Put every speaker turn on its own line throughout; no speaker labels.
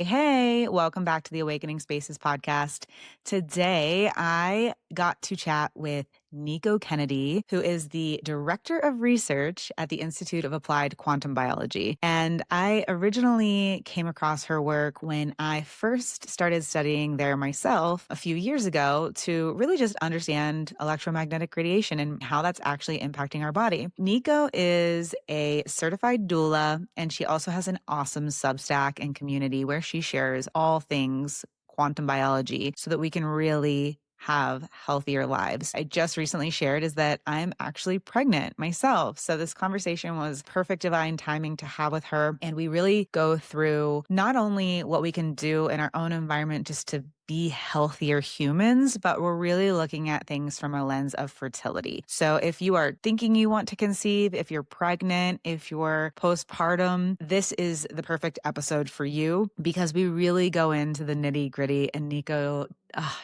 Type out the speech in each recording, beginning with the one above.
Hey, welcome back to the Awakening Spaces podcast. Today, I got to chat with Nikko Kennedy, who is the Director of Research at the Institute of Applied Quantum Biology. And I originally came across her work when I first started studying there myself a few years ago to really just understand electromagnetic radiation and how that's actually impacting our body. Nikko is a certified doula, and she also has an awesome Substack and community where she shares all things quantum biology so that we can really have healthier lives. I just recently shared is that I'm actually pregnant myself. So this conversation was perfect divine timing to have with her. And we really go through not only what we can do in our own environment just to be healthier humans, but we're really looking at things from a lens of fertility. So if you are thinking you want to conceive, if you're pregnant, if you're postpartum, this is the perfect episode for you because we really go into the nitty gritty, and Nikko,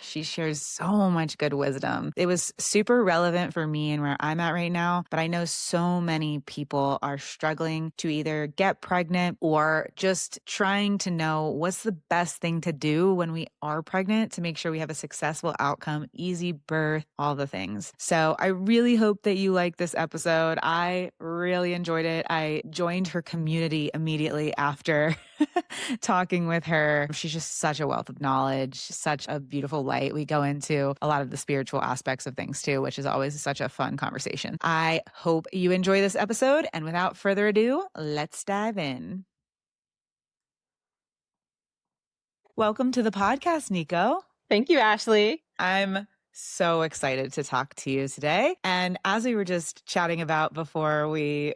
she shares so much good wisdom. It was super relevant for me and where I'm at right now, but I know so many people are struggling to either get pregnant or just trying to know what's the best thing to do when we are pregnant to make sure we have a successful outcome, easy birth, all the things. So I really hope that you like this episode. I really enjoyed it. I joined her community immediately after talking with her. She's just such a wealth of knowledge, such a beautiful light. We go into a lot of the spiritual aspects of things too, which is always such a fun conversation. I hope you enjoy this episode. And without further ado, let's dive in. Welcome to the podcast, Nikko.
Thank you, Ashley.
I'm so excited to talk to you today. And as we were just chatting about before we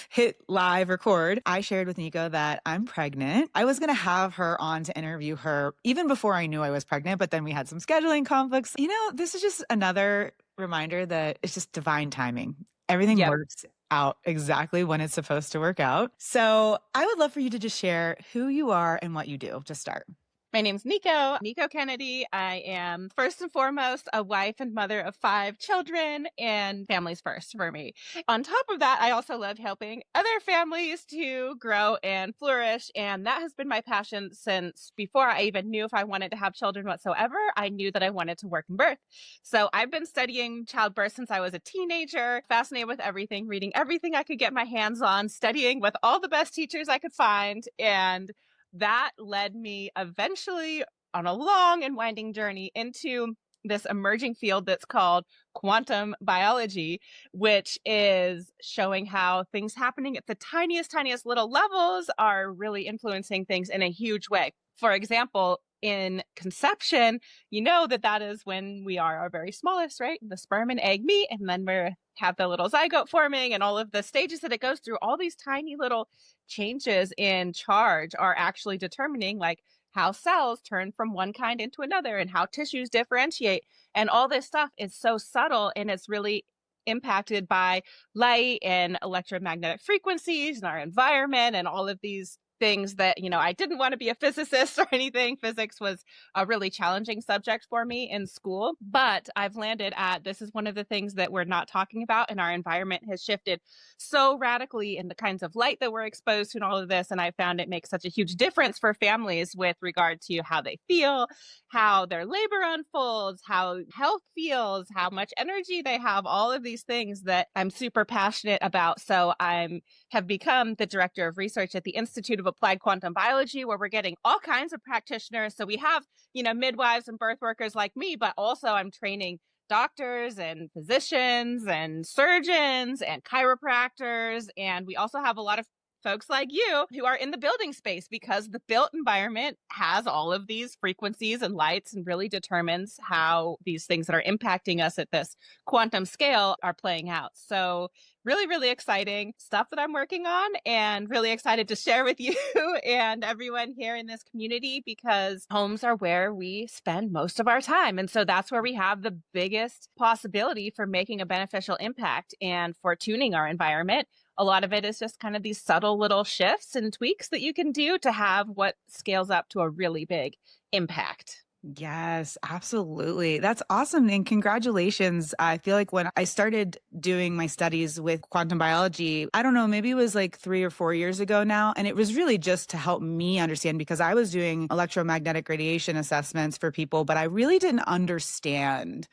hit live record, I shared with Nikko that I'm pregnant. I was going to have her on to interview her even before I knew I was pregnant, but then we had some scheduling conflicts. This is just another reminder that it's just divine timing. Everything works out exactly when it's supposed to work out. So I would love for you to just share who you are and what you do to start.
My name's Nikko Kennedy. I am first and foremost a wife and mother of 5 children, and families first for me. On top of that, I also love helping other families to grow and flourish. And that has been my passion since before I even knew if I wanted to have children whatsoever. I knew that I wanted to work in birth. So I've been studying childbirth since I was a teenager, fascinated with everything, reading everything I could get my hands on, studying with all the best teachers I could find. And that led me eventually on a long and winding journey into this emerging field that's called quantum biology, which is showing how things happening at the tiniest little levels are really influencing things in a huge way. For example, in conception, you know that is when we are our very smallest, right? The sperm and egg meet, and then we have the little zygote forming and all of the stages that it goes through. All these tiny little changes in charge are actually determining like how cells turn from one kind into another and how tissues differentiate. And all this stuff is so subtle, and it's really impacted by light and electromagnetic frequencies in our environment and all of these things that, I didn't want to be a physicist or anything. Physics was a really challenging subject for me in school, but I've landed at this is one of the things that we're not talking about, and our environment has shifted so radically in the kinds of light that we're exposed to and all of this. And I found it makes such a huge difference for families with regard to how they feel, how their labor unfolds, how health feels, how much energy they have, all of these things that I'm super passionate about. So have become the director of research at the Institute of Applied Quantum Biology, where we're getting all kinds of practitioners. So we have, midwives and birth workers like me, but also I'm training doctors and physicians and surgeons and chiropractors. And we also have a lot of folks like you who are in the building space, because the built environment has all of these frequencies and lights and really determines how these things that are impacting us at this quantum scale are playing out. So really, really exciting stuff that I'm working on, and really excited to share with you and everyone here in this community, because homes are where we spend most of our time. And so that's where we have the biggest possibility for making a beneficial impact and for tuning our environment. A lot of it is just kind of these subtle little shifts and tweaks that you can do to have what scales up to a really big impact.
Yes, absolutely. That's awesome. And congratulations. I feel like when I started doing my studies with quantum biology, I don't know, maybe it was like 3 or 4 years ago now. And it was really just to help me understand because I was doing electromagnetic radiation assessments for people, but I really didn't understand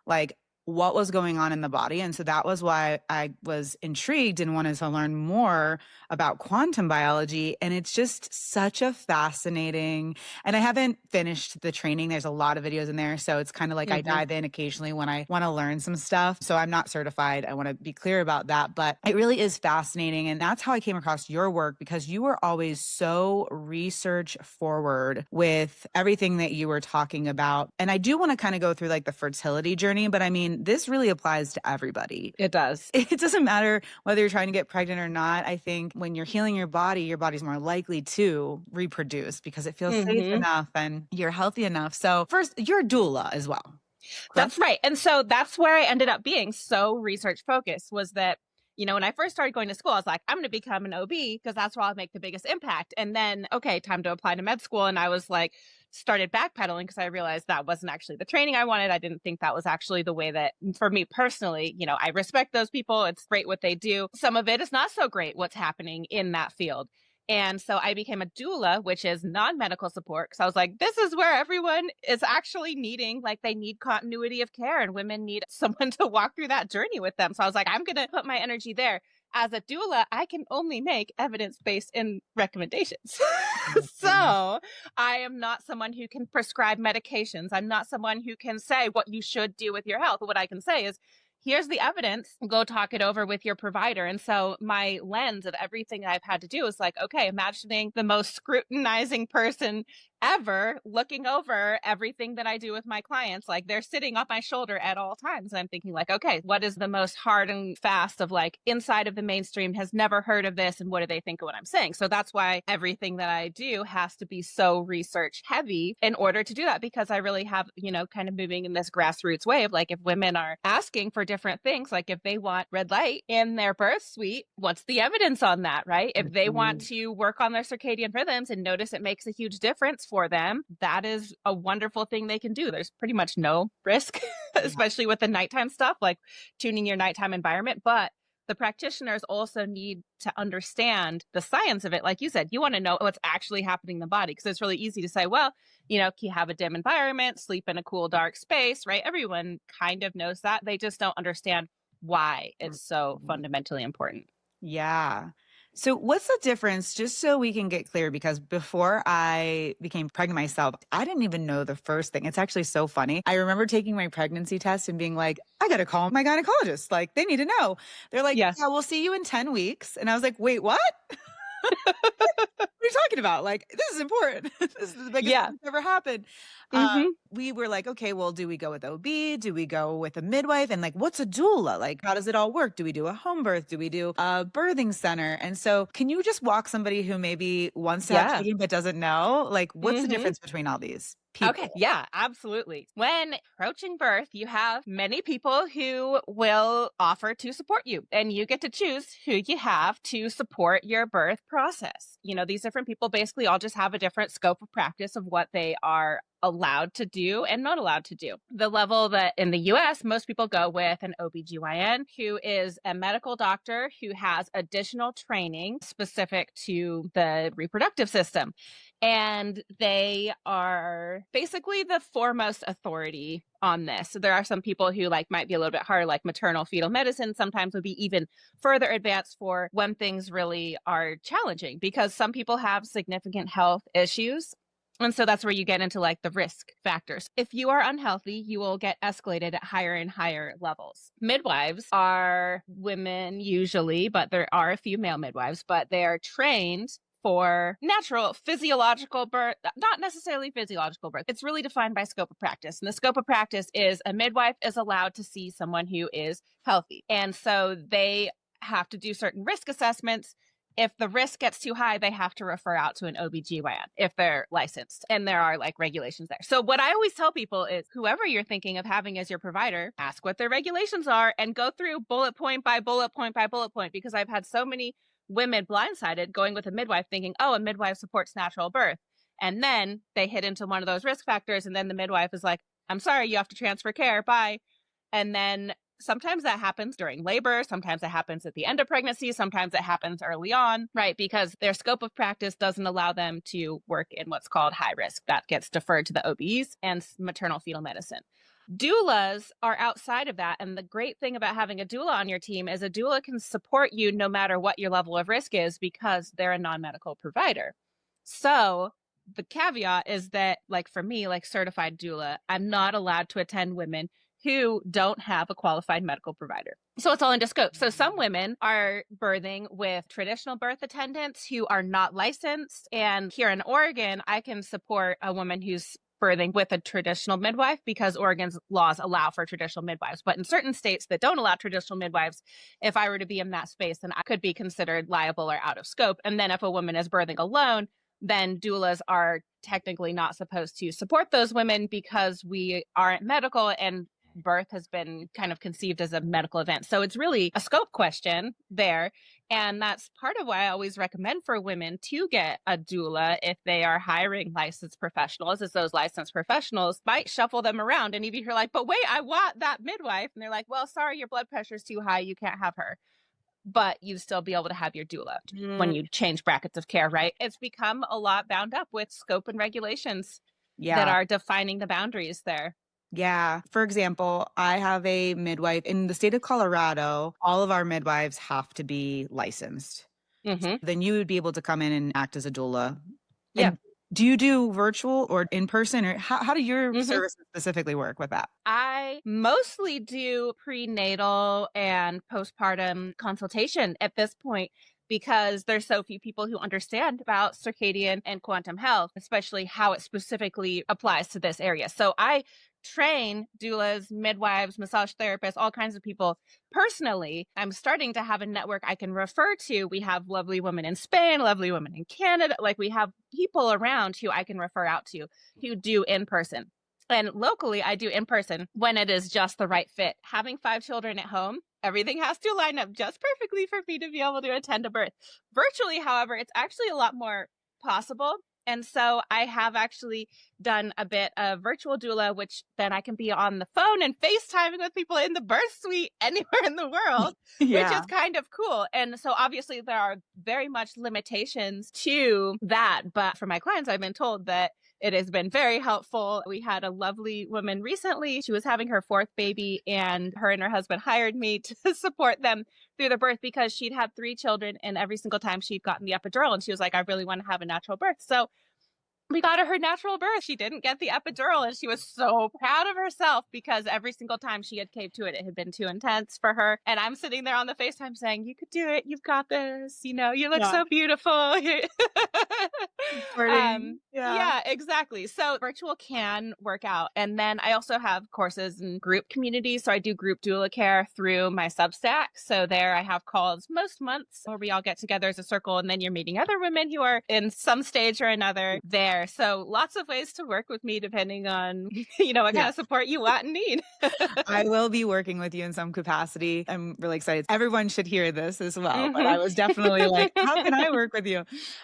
like what was going on in the body. And so that was why I was intrigued and wanted to learn more about quantum biology. And it's just such a fascinating, and I haven't finished the training. There's a lot of videos in there. So it's kind of like I
Hmm.
dive in occasionally when I want to learn some stuff. So I'm not certified. I want to be clear about that, but it really is fascinating. And that's how I came across your work because you were always so research forward with everything that you were talking about. And I do want to kind of go through like the fertility journey, but I mean, this really applies to everybody.
It does.
It doesn't matter whether you're trying to get pregnant or not. I think when you're healing your body's more likely to reproduce because it feels safe
Hmm.
enough and you're healthy enough. So, first, you're a doula as well, correct?
That's right. And so that's where I ended up being so research focused was that, when I first started going to school, I was like, I'm going to become an OB because that's where I'll make the biggest impact. And then, okay, time to apply to med school. And I was like, started backpedaling because I realized that wasn't actually the training I wanted. I didn't think that was actually the way that, for me personally, I respect those people. It's great what they do. Some of it is not so great what's happening in that field. And so I became a doula, which is non medical support. Because I was like, this is where everyone is actually needing, like, they need continuity of care and women need someone to walk through that journey with them. So I was like, I'm going to put my energy there. As a doula, I can only make evidence based in recommendations.
Mhm.
So I am not someone who can prescribe medications. I'm not someone who can say what you should do with your health. What I can say is, here's the evidence, go talk it over with your provider. And so my lens of everything I've had to do is like, okay, imagining the most scrutinizing person ever looking over everything that I do with my clients. Like they're sitting on my shoulder at all times. And I'm thinking like, okay, what is the most hard and fast of like inside of the mainstream has never heard of this. And what do they think of what I'm saying? So that's why everything that I do has to be so research heavy in order to do that, because I really have, kind of moving in this grassroots way of like, if women are asking for different things, like if they want red light in their birth suite, what's the evidence on that, right? If they want
Mhm.
to work on their circadian rhythms and notice it makes a huge difference for them, that is a wonderful thing they can do. There's pretty much no risk,
Yeah.
especially with the nighttime stuff, like tuning your nighttime environment. But the practitioners also need to understand the science of it. Like you said, you want to know what's actually happening in the body because it's really easy to say, well, can you have a dim environment, sleep in a cool, dark space, right? Everyone kind of knows that. They just don't understand why it's so
Mhm.
fundamentally important.
Yeah. So, what's the difference, just so we can get clear? Because before I became pregnant myself, I didn't even know the first thing. It's actually so funny. I remember taking my pregnancy test and being like, I got to call my gynecologist. Like, they need to know. They're like,
Yeah.
yeah, we'll see you in 10 weeks. And I was like, wait, what? What are you talking about? Like, this is important. This is the biggest
Yeah.
thing that's ever happened. Uh,
Hmm.
we were like, okay, well, do we go with OB? Do we go with a midwife? And like, what's a doula? Like, how does it all work? Do we do a home birth? Do we do a birthing center? And so, can you just walk somebody who maybe wants to have
Yeah.
children but doesn't know? Like, what's the
Hmm.
difference between all these
Okay.
people?
Yeah, absolutely. When approaching birth, you have many people who will offer to support you, and you get to choose who you have to support your birth process. These different people basically all just have a different scope of practice of what they are allowed to do and not allowed to do. The level that in the US, most people go with an OBGYN who is a medical doctor who has additional training specific to the reproductive system. And they are basically the foremost authority on this. So there are some people who like might be a little bit harder, like maternal fetal medicine sometimes would be even further advanced for when things really are challenging, because some people have significant health issues. And so that's where you get into like the risk factors. If you are unhealthy, you will get escalated at higher and higher levels. Midwives are women usually, but there are a few male midwives, but they are trained for natural physiological birth, not necessarily physiological birth. It's really defined by scope of practice. And the scope of practice is a midwife is allowed to see someone who is healthy. And so they have to do certain risk assessments. If the risk gets too high, they have to refer out to an OBGYN if they're licensed. And there are like regulations there. So what I always tell people is whoever you're thinking of having as your provider, ask what their regulations are and go through bullet point by bullet point by bullet point, because I've had so many women blindsided going with a midwife thinking, oh, a midwife supports natural birth. And then they hit into one of those risk factors. And then the midwife is like, I'm sorry, you have to transfer care. Bye. And then sometimes that happens during labor. Sometimes it happens at the end of pregnancy. Sometimes it happens early on, right? Because their scope of practice doesn't allow them to work in what's called high risk. That gets deferred to the OBs and maternal fetal medicine. Doulas are outside of that. And the great thing about having a doula on your team is a doula can support you no matter what your level of risk is because they're a non-medical provider. So the caveat is that, like for me, like certified doula, I'm not allowed to attend women who don't have a qualified medical provider. So it's all into scope. So some women are birthing with traditional birth attendants who are not licensed. And here in Oregon, I can support a woman who's birthing with a traditional midwife because Oregon's laws allow for traditional midwives. But in certain states that don't allow traditional midwives, if I were to be in that space, then I could be considered liable or out of scope. And then if a woman is birthing alone, then doulas are technically not supposed to support those women because we aren't medical and birth has been kind of conceived as a medical event. So it's really a scope question there. And that's part of why I always recommend for women to get a doula if they are hiring licensed professionals, is those licensed professionals might shuffle them around. And even if you're like, but wait, I want that midwife. And they're like, well, sorry, your blood pressure's too high. You can't have her. But you'd still be able to have your doula when you change brackets of care, right? It's become a lot bound up with scope and regulations that
Yeah.
are defining the boundaries there.
Yeah. For example, I have a midwife in the state of Colorado. All of our midwives have to be licensed.
Mm-hmm.
Then you would be able to come in and act as a doula.
Yeah.
And do you do virtual or in person, or how do your
Mm-hmm.
services specifically work with that?
I mostly do prenatal and postpartum consultation at this point because there's so few people who understand about circadian and quantum health, especially how it specifically applies to this area. So I train doulas, midwives, massage therapists, all kinds of people personally. I'm starting to have a network I can refer to. We have lovely women in Spain, lovely women in Canada. Like we have people around who I can refer out to who do in person. And locally, I do in person when it is just the right fit. Having 5 children at home, everything has to line up just perfectly for me to be able to attend a birth. Virtually, however, it's actually a lot more possible. And so I have actually done a bit of virtual doula, which then I can be on the phone and FaceTiming with people in the birth suite anywhere in the world, which is
Yeah.
kind of cool. And so obviously there are very much limitations to that. But for my clients, I've been told that it has been very helpful. We had a lovely woman recently. She was having her 4th baby, and her husband hired me to support them through the birth because she'd had 3 children, and every single time she'd gotten the epidural, and she was like, I really want to have a natural birth. So we got her natural birth. She didn't get the epidural, and she was so proud of herself because every single time she had caved to it, it had been too intense for her. And I'm sitting there on the FaceTime saying, you could do it. You've got this. You know, you look
Yeah.
so beautiful.
Supporting. Yeah.
Yeah, exactly. So virtual can work out. And then I also have courses in group communities. So I do group doula care through my Substack. So there I have calls most months where we all get together as a circle, and then you're meeting other women who are in some stage or another there. So lots of ways to work with me depending on, what kind
Yeah.
of support you want and need.
I will be working with you in some capacity. I'm really excited. Everyone should hear this as well. But
Mm-hmm.
I was definitely like, how can I work with you?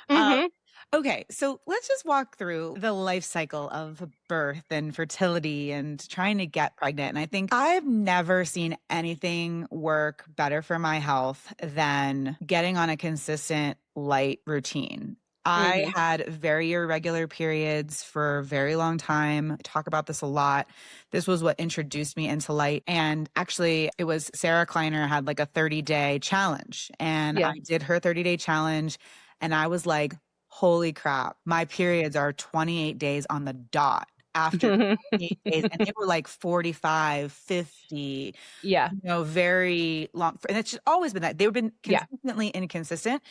Um,
Mm-hmm.
okay, so let's just walk through the life cycle of birth and fertility and trying to get pregnant. And I think I've never seen anything work better for my health than getting on a consistent light routine. I
Mm-hmm.
had very irregular periods for a very long time. I talk about this a lot. This was what introduced me into light. And actually, it was Sarah Kleiner had like a 30-day challenge. And
Yeah.
I did her 30-day challenge. And I was like, holy crap, my periods are 28 days on the dot after 28 days. And they were like 45, 50,
Yeah.
very long. And it's just always been that. They've been
Yeah.
consistently inconsistent.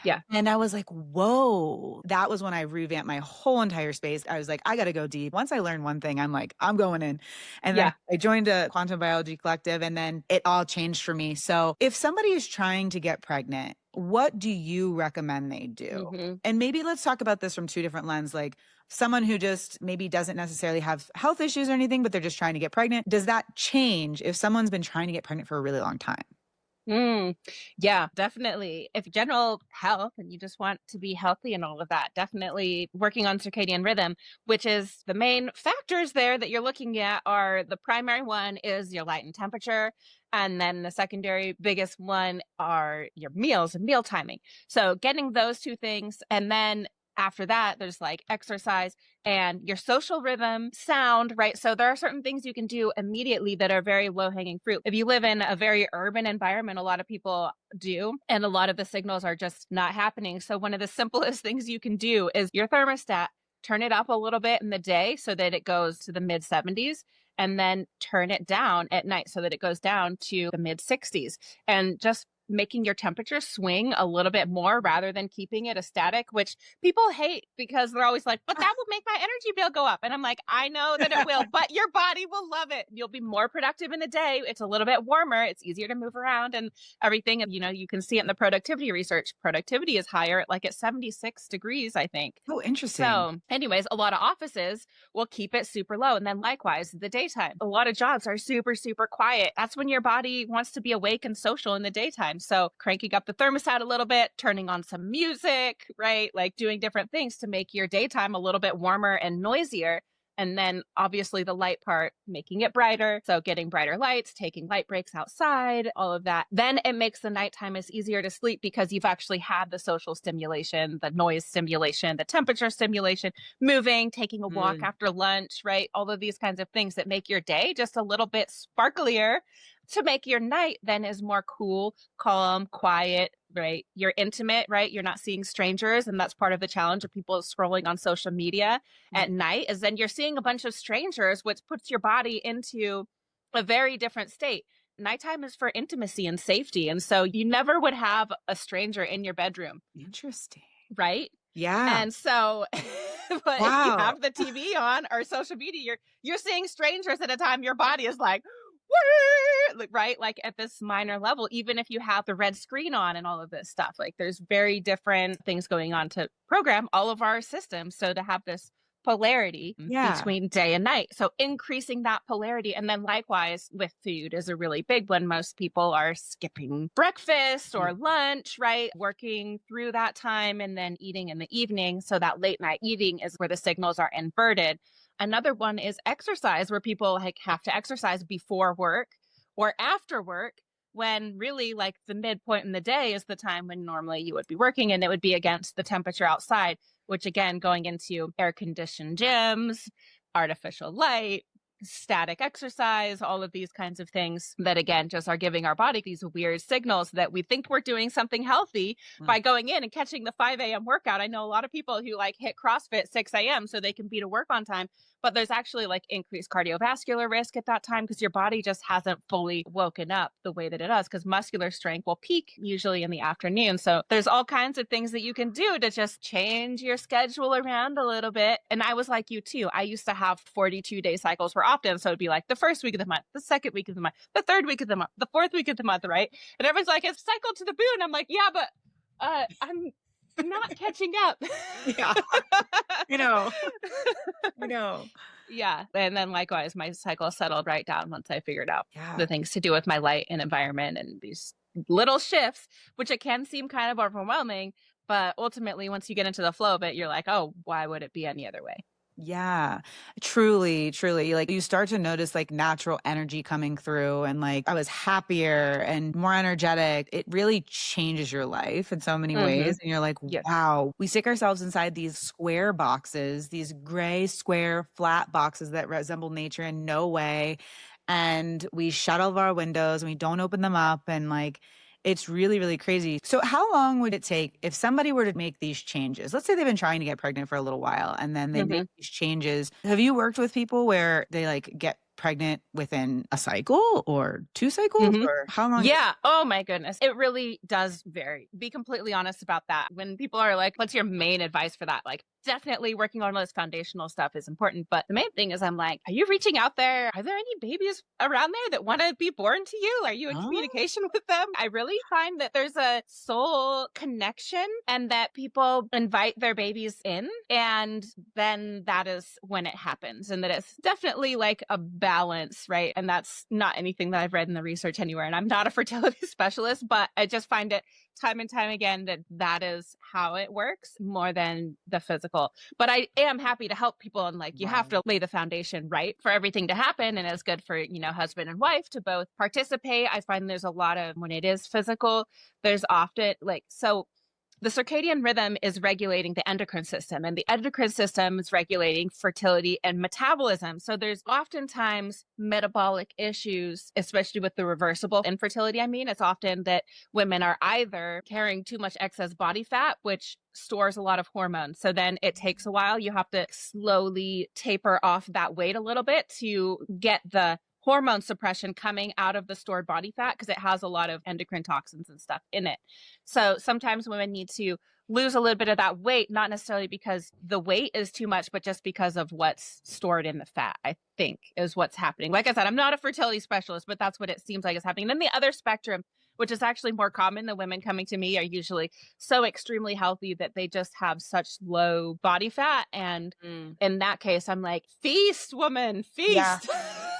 Yeah.
And I was like, whoa, that was when I revamped my whole entire space. I was like, I got to go deep. Once I learned one thing, I'm like, I'm going in. And then
Yeah.
I joined a quantum biology collective, and then it all changed for me. So if somebody is trying to get pregnant, what do you recommend they do?
Mm-hmm.
And maybe let's talk about this from 2 different lenses. Like someone who just maybe doesn't necessarily have health issues or anything, but they're just trying to get pregnant. Does that change if someone's been trying to get pregnant for a really long time?
Mm, yeah, definitely. If general health and you just want to be healthy and all of that, definitely working on circadian rhythm, which is the main factors there that you're looking at are the primary one is your light and temperature. And then the secondary biggest one are your meals and meal timing. So getting those two things. And then after that, there's like exercise and your social rhythm, sound, right? So there are certain things you can do immediately that are very low hanging fruit. If you live in a very urban environment, a lot of people do, and a lot of the signals are just not happening. So one of the simplest things you can do is your thermostat, turn it up a little bit in the day so that it goes to the mid 70s. And then turn it down at night so that it goes down to the mid 60s. And just making your temperature swing a little bit more rather than keeping it a static, which people hate because they're always like, but that will make my energy bill go up. And I'm like, I know that it will, but your body will love it. You'll be more productive in the day. It's a little bit warmer. It's easier to move around and everything. And, you can see it in the productivity research. Productivity is higher, like at 76 degrees, I think.
Oh, interesting.
So, anyways, a lot of offices will keep it super low. And then likewise, the daytime. A lot of jobs are super, super quiet. That's when your body wants to be awake and social in the daytime. So, cranking up the thermostat a little bit, turning on some music, right? Like doing different things to make your daytime a little bit warmer and noisier. And then obviously the light part, making it brighter. So getting brighter lights, taking light breaks outside, all of that. Then it makes the nighttime is easier to sleep because you've actually had the social stimulation, the noise stimulation, the temperature stimulation, moving, taking a walk
Mm.
after lunch, right? All of these kinds of things that make your day just a little bit sparklier to make your night then is more cool, calm, quiet, right? You're intimate, right? You're not seeing strangers. And that's part of the challenge of people scrolling on social media
Yeah.
at night is then you're seeing a bunch of strangers, which puts your body into a very different state. Nighttime is for intimacy and safety. And so you never would have a stranger in your bedroom,
Interesting.
right?
Yeah.
And so but if you
Wow.
have the TV on or social media, you're seeing strangers at a time your body is like, right? Like at this minor level, even if you have the red screen on and all of this stuff, like there's very different things going on to program all of our systems. So to have this polarity
Yeah.
between day and night. So increasing that polarity. And then likewise with food is a really big one. Most people are skipping breakfast
Mm.
or lunch, right? Working through that time and then eating in the evening. So that late night eating is where the signals are inverted. Another one is exercise, where people like have to exercise before work or after work, when really like the midpoint in the day is the time when normally you would be working and it would be against the temperature outside, which again, going into air conditioned gyms, artificial light, static exercise, all of these kinds of things that again just are giving our body these weird signals that we think we're doing something healthy
Mm.
by going in and catching the 5 a.m. workout. I know a lot of people who like hit CrossFit 6 a.m. so they can be to work on time, but there's actually like increased cardiovascular risk at that time because your body just hasn't fully woken up the way that it does, because muscular strength will peak usually in the afternoon. So there's all kinds of things that you can do to just change your schedule around a little bit. And I was like you too. I used to have 42-day cycles for often. So it'd be like the first week of the month, the second week of the month, the third week of the month, the fourth week of the month, right? And everyone's like, it's cycle to the moon. I'm like, yeah, but I'm not catching up.
Yeah. You know. You know.
Yeah. And then likewise, my cycle settled right down once I figured out
Yeah.
the things to do with my light and environment and these little shifts, which it can seem kind of overwhelming. But ultimately, once you get into the flow of it, you're like, oh, why would it be any other way?
Yeah, truly, truly. Like you start to notice like natural energy coming through, and like I was happier and more energetic. It really changes your life in so many
Mm-hmm.
ways. And you're like,
Yes.
wow, we stick ourselves inside these square boxes, these gray, square, flat boxes that resemble nature in no way. And we shut all of our windows and we don't open them up. And like, it's really, really crazy. So, how long would it take if somebody were to make these changes? Let's say they've been trying to get pregnant for a little while and then they make
Mm-hmm.
these changes. Have you worked with people where they like get pregnant within a cycle or two cycles,
Mm-hmm.
or how long?
Yeah. Oh my goodness. It really does vary. Be completely honest about that. When people are like, what's your main advice for that? Like, definitely working on those foundational stuff is important. But the main thing is, I'm like, are you reaching out there? Are there any babies around there that want to be born to you? Are you in
Oh,
communication with them? I really find that there's a soul connection and that people invite their babies in. And then that is when it happens. And that it's definitely like a balance, right? And that's not anything that I've read in the research anywhere. And I'm not a fertility specialist, but I just find it time and time again that that is how it works more than the physical. But I am happy to help people. And like, you have
Wow.
to lay the foundation right for everything to happen. And it's good for, husband and wife to both participate. I find there's a lot of, when it is physical, there's often the circadian rhythm is regulating the endocrine system, and the endocrine system is regulating fertility and metabolism. So there's oftentimes metabolic issues, especially with the reversible infertility. I mean, it's often that women are either carrying too much excess body fat, which stores a lot of hormones. So then it takes a while. You have to slowly taper off that weight a little bit to get the hormone suppression coming out of the stored body fat, because it has a lot of endocrine toxins and stuff in it. So sometimes women need to lose a little bit of that weight, not necessarily because the weight is too much, but just because of what's stored in the fat, I think is what's happening. Like I said, I'm not a fertility specialist, but that's what it seems like is happening. And then the other spectrum, which is actually more common, the women coming to me are usually so extremely healthy that they just have such low body fat. And in that case, I'm like, feast, woman,
Yeah.
feast.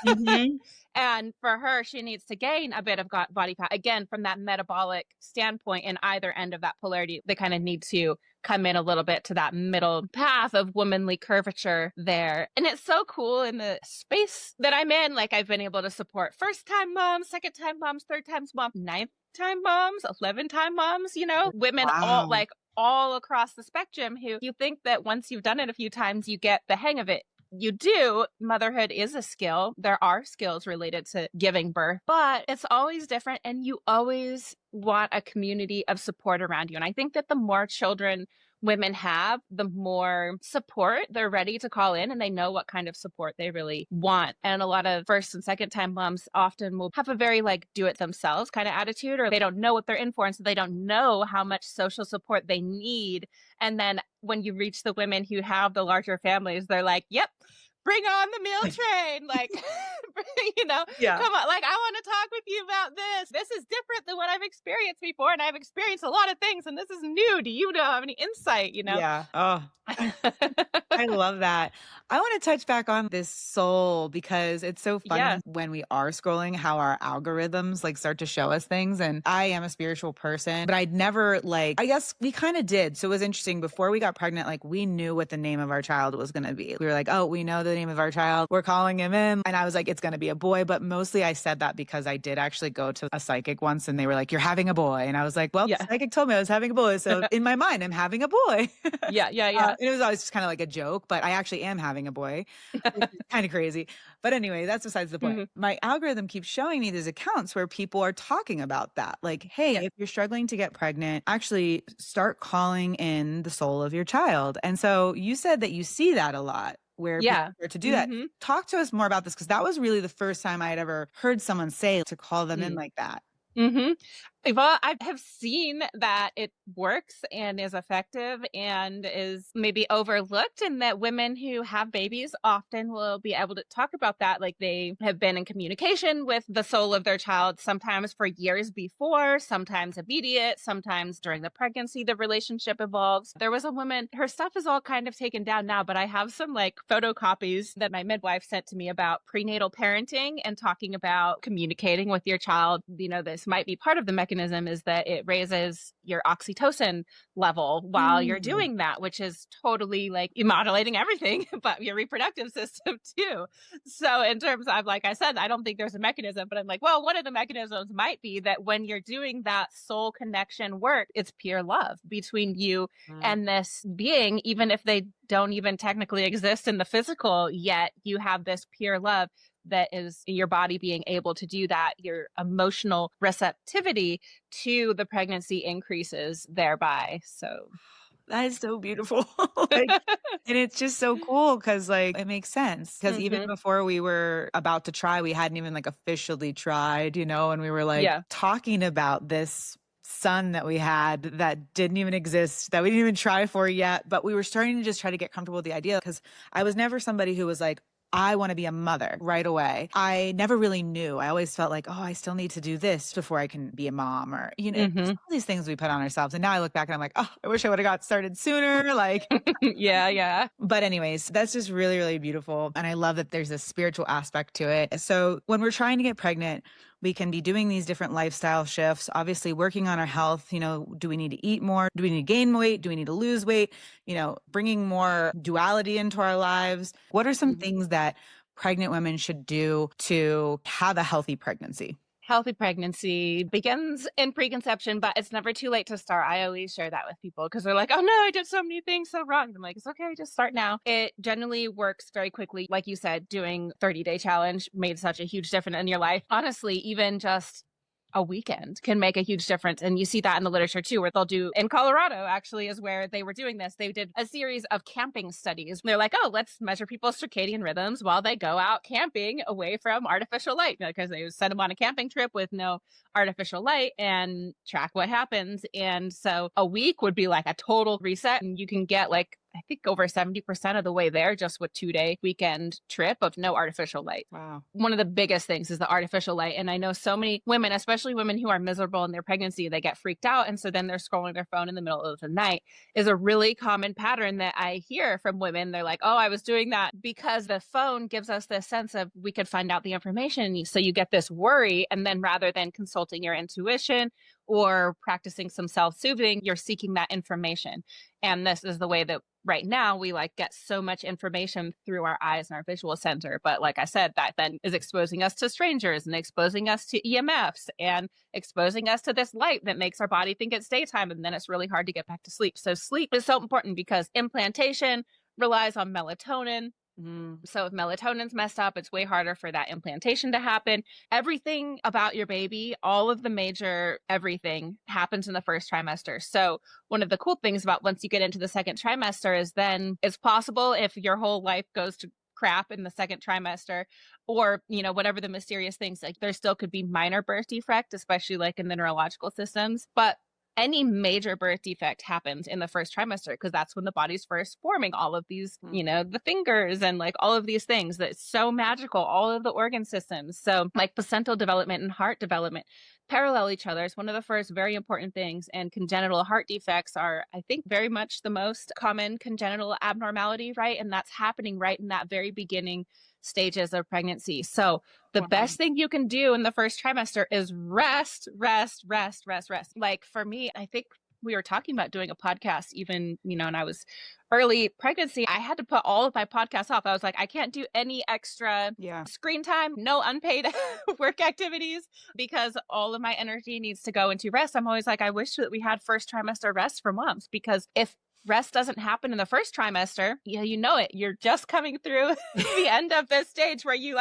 Mm-hmm.
And for her, she needs to gain a bit of body fat. Again, from that metabolic standpoint, in either end of that polarity, they kind of need to come in a little bit to that middle path of womanly curvature there. And it's so cool in the space that I'm in. Like, I've been able to support first-time moms, second-time moms, third-time moms, ninth-time moms, 11-time moms, women
Wow.
all across the spectrum who you think that once you've done it a few times, you get the hang of it. You do. Motherhood is a skill. There are skills related to giving birth, but it's always different. And you always want a community of support around you. And I think that the more children women have, the more support they're ready to call in, and they know what kind of support they really want. And a lot of first and second time moms often will have a very do it themselves kind of attitude, or they don't know what they're in for. And so they don't know how much social support they need. And then when you reach the women who have the larger families, they're like, yep, bring on the meal train.
Yeah.
Come on. I want to talk with you about this. This is different than what I've experienced before. And I've experienced a lot of things, and this is new. Do you have any insight,
Yeah. Oh, I love that. I want to touch back on this soul because it's so
Yeah.
funny when we are scrolling how our algorithms start to show us things. And I am a spiritual person, but I'd never I guess we kind of did. So it was interesting. Before we got pregnant, we knew what the name of our child was going to be. We were like, oh, we know the name of our child. We're calling him in. And I was like, it's going to be a boy. But mostly I said that because I did actually go to a psychic once and they were like, you're having a boy. And I was like, well, the
Yeah.
psychic told me I was having a boy. So in my mind, I'm having a boy.
Yeah. Yeah.
And it was always just kind of like a joke, but I actually am having a boy, which is kind of crazy. But anyway, that's besides the point. My algorithm keeps showing me these accounts where people are talking about that. Like, hey,
Yeah.
if you're struggling to get pregnant, actually start calling in the soul of your child. And so you said that you see that a lot where people
Yeah.
start to do that. Talk to us more about this, because that was really the first time I had ever heard someone say to call them in like that.
Mm-hmm. Well, I have seen that it works and is effective and is maybe overlooked, and that women who have babies often will be able to talk about that. Like, they have been in communication with the soul of their child, sometimes for years before, sometimes immediate, sometimes during the pregnancy, the relationship evolves. There was a woman, her stuff is all kind of taken down now, but I have some photocopies that my midwife sent to me about prenatal parenting and talking about communicating with your child. This might be part of the mechanism, is that it raises your oxytocin level while you're doing that, which is totally modulating everything, but your reproductive system too. So in terms of, like I said, I don't think there's a mechanism, but I'm like, well, one of the mechanisms might be that when you're doing that soul connection work, it's pure love between you and this being, even if they don't even technically exist in the physical yet, you have this pure love that is your body being able to do that. Your emotional receptivity to the pregnancy increases thereby. So
that is so beautiful. And it's just so cool because it makes sense. Because even before we were about to try, we hadn't even officially tried, and we were talking about this son that we had that didn't even exist, that we didn't even try for yet. But we were starting to just try to get comfortable with the idea, because I was never somebody who was like, I want to be a mother right away. I never really knew. I always felt like, oh, I still need to do this before I can be a mom, or, just
Hmm.
all these things we put on ourselves. And now I look back and I'm like, oh, I wish I would have got started sooner. Like,
Yeah, yeah.
but anyways, that's just really, really beautiful. And I love that there's a spiritual aspect to it. So when we're trying to get pregnant, we can be doing these different lifestyle shifts, obviously working on our health. Do we need to eat more? Do we need to gain weight? Do we need to lose weight? Bringing more duality into our lives. What are some
Mhm.
things that pregnant women should do to have a healthy pregnancy?
Healthy pregnancy begins in preconception, but it's never too late to start. I always share that with people because they're like, oh no, I did so many things so wrong. I'm like, it's okay, just start now. It generally works very quickly. Like you said, doing 30-day challenge made such a huge difference in your life. Honestly, even just a weekend can make a huge difference. And you see that in the literature too, where they'll do in Colorado, actually, is where they were doing this. They did a series of camping studies. They're like, oh, let's measure people's circadian rhythms while they go out camping away from artificial light, because they would send them on a camping trip with no artificial light and track what happens. And so a week would be like a total reset, and you can get like, I think over 70% of the way there just with 2-day weekend trip of no artificial light.
Wow.
One of the biggest things is the artificial light. And I know so many women, especially women who are miserable in their pregnancy, they get freaked out. And so then they're scrolling their phone in the middle of the night is a really common pattern that I hear from women. They're like, oh, I was doing that because the phone gives us this sense of we could find out the information. So you get this worry. And then rather than consulting your intuition or practicing some self-soothing, you're seeking that information. And this is the way that right now we like get so much information through our eyes and our visual center. But like I said, that then is exposing us to strangers and exposing us to EMFs and exposing us to this light that makes our body think it's daytime. And then it's really hard to get back to sleep. So sleep is so important because implantation relies on melatonin. So if melatonin's messed up, it's way harder for that implantation to happen. Everything about your baby, all of the major everything happens in the first trimester. So one of the cool things about once you get into the second trimester is then it's possible if your whole life goes to crap in the second trimester or whatever the mysterious things, like there still could be minor birth defect, especially like in the neurological systems, but any major birth defect happens in the first trimester because that's when the body's first forming all of these, the fingers and like all of these things that's so magical, all of the organ systems. So like placental development and heart development parallel each other. It's one of the first very important things. And congenital heart defects are, I think, very much the most common congenital abnormality, right? And that's happening right in that very beginning stages of pregnancy. So the best thing you can do in the first trimester is rest, rest, rest, rest, rest. Like for me, I think we were talking about doing a podcast even, and I was early pregnancy. I had to put all of my podcasts off. I was like, I can't do any extra screen time, no unpaid work activities because all of my energy needs to go into rest. I'm always like, I wish that we had first trimester rest for moms because if rest doesn't happen in the first trimester, it. You're just coming through the end of this stage where you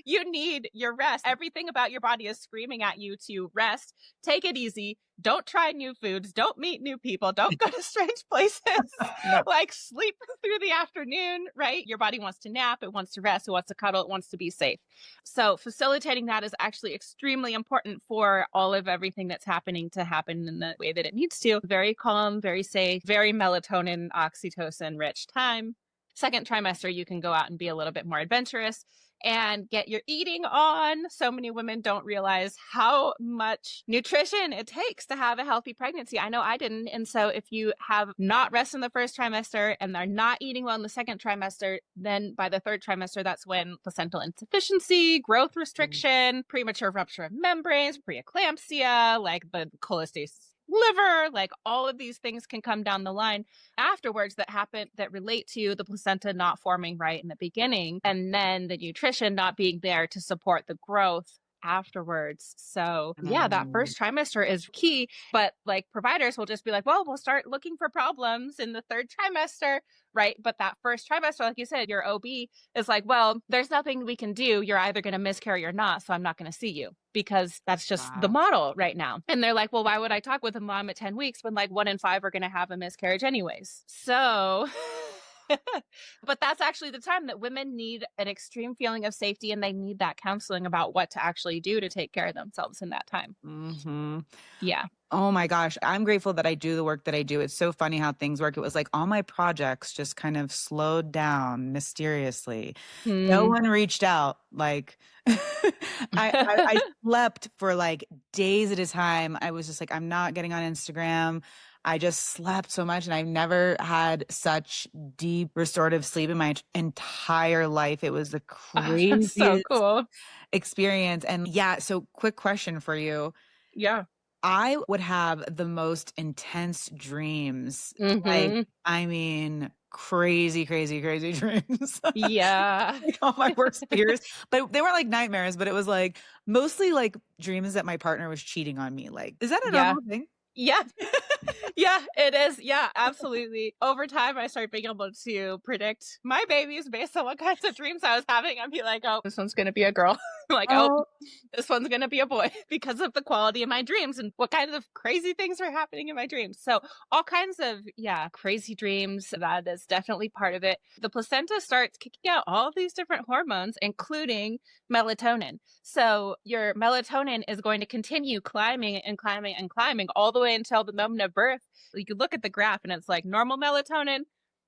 need your rest. Everything about your body is screaming at you to rest. Take it easy. Don't try new foods. Don't meet new people. Don't go to strange places.
No.
Like sleep through the afternoon, right? Your body wants to nap. It wants to rest. It wants to cuddle. It wants to be safe. So facilitating that is actually extremely important for all of everything that's happening to happen in the way that it needs to. Very calm, very safe, very melatonin, oxytocin rich time. Second trimester, you can go out and be a little bit more adventurous and get your eating on. So many women don't realize how much nutrition it takes to have a healthy pregnancy. I know I didn't. And so if you have not rest in the first trimester and they're not eating well in the second trimester, then by the third trimester, that's when placental insufficiency, growth restriction, premature rupture of membranes, preeclampsia, like the cholestasis liver, like all of these things can come down the line afterwards that happen that relate to the placenta not forming right in the beginning and then the nutrition not being there to support the growth afterwards. So yeah, that first trimester is key, but like providers will just be like, well, we'll start looking for problems in the third trimester, right? But that first trimester, like you said, your OB is like, well, there's nothing we can do. You're either going to miscarry or not. So I'm not going to see you because that's just the model right now. And they're like, well, why would I talk with a mom at 10 weeks when like 1 in 5 are going to have a miscarriage anyways? So But that's actually the time that women need an extreme feeling of safety, and they need that counseling about what to actually do to take care of themselves in that time.
Mhm.
Yeah.
Oh my gosh, I'm grateful that I do the work that I do. It's so funny how things work. It was like all my projects just kind of slowed down mysteriously. No
Mm.
one reached out. Like I slept for like days at a time. I was just like, I'm not getting on Instagram. I just slept so much and I've never had such deep restorative sleep in my entire life. It was the
Oh, that's so
craziest
cool.
experience. And yeah, so quick question for you.
Yeah.
I would have the most intense dreams. Like,
Mhm.
I mean, crazy, crazy, crazy dreams.
Yeah.
Like all my worst fears. But they weren't like nightmares, but it was like mostly like dreams that my partner was cheating on me. Like, is that a
Yeah.
normal thing?
Yeah. Yeah, it is. Yeah, absolutely. Over time, I started being able to predict my babies based on what kinds of dreams I was having. I'd be like, oh, this one's going to be a girl. Like, oh,
Oh,
this one's going to be a boy because of the quality of my dreams and what kinds of crazy things were happening in my dreams. So, all kinds of, yeah, crazy dreams. That is definitely part of it. The placenta starts kicking out all of these different hormones, including melatonin. So, your melatonin is going to continue climbing and climbing and climbing all the way until the moment of birth. You could look at the graph and it's like normal melatonin,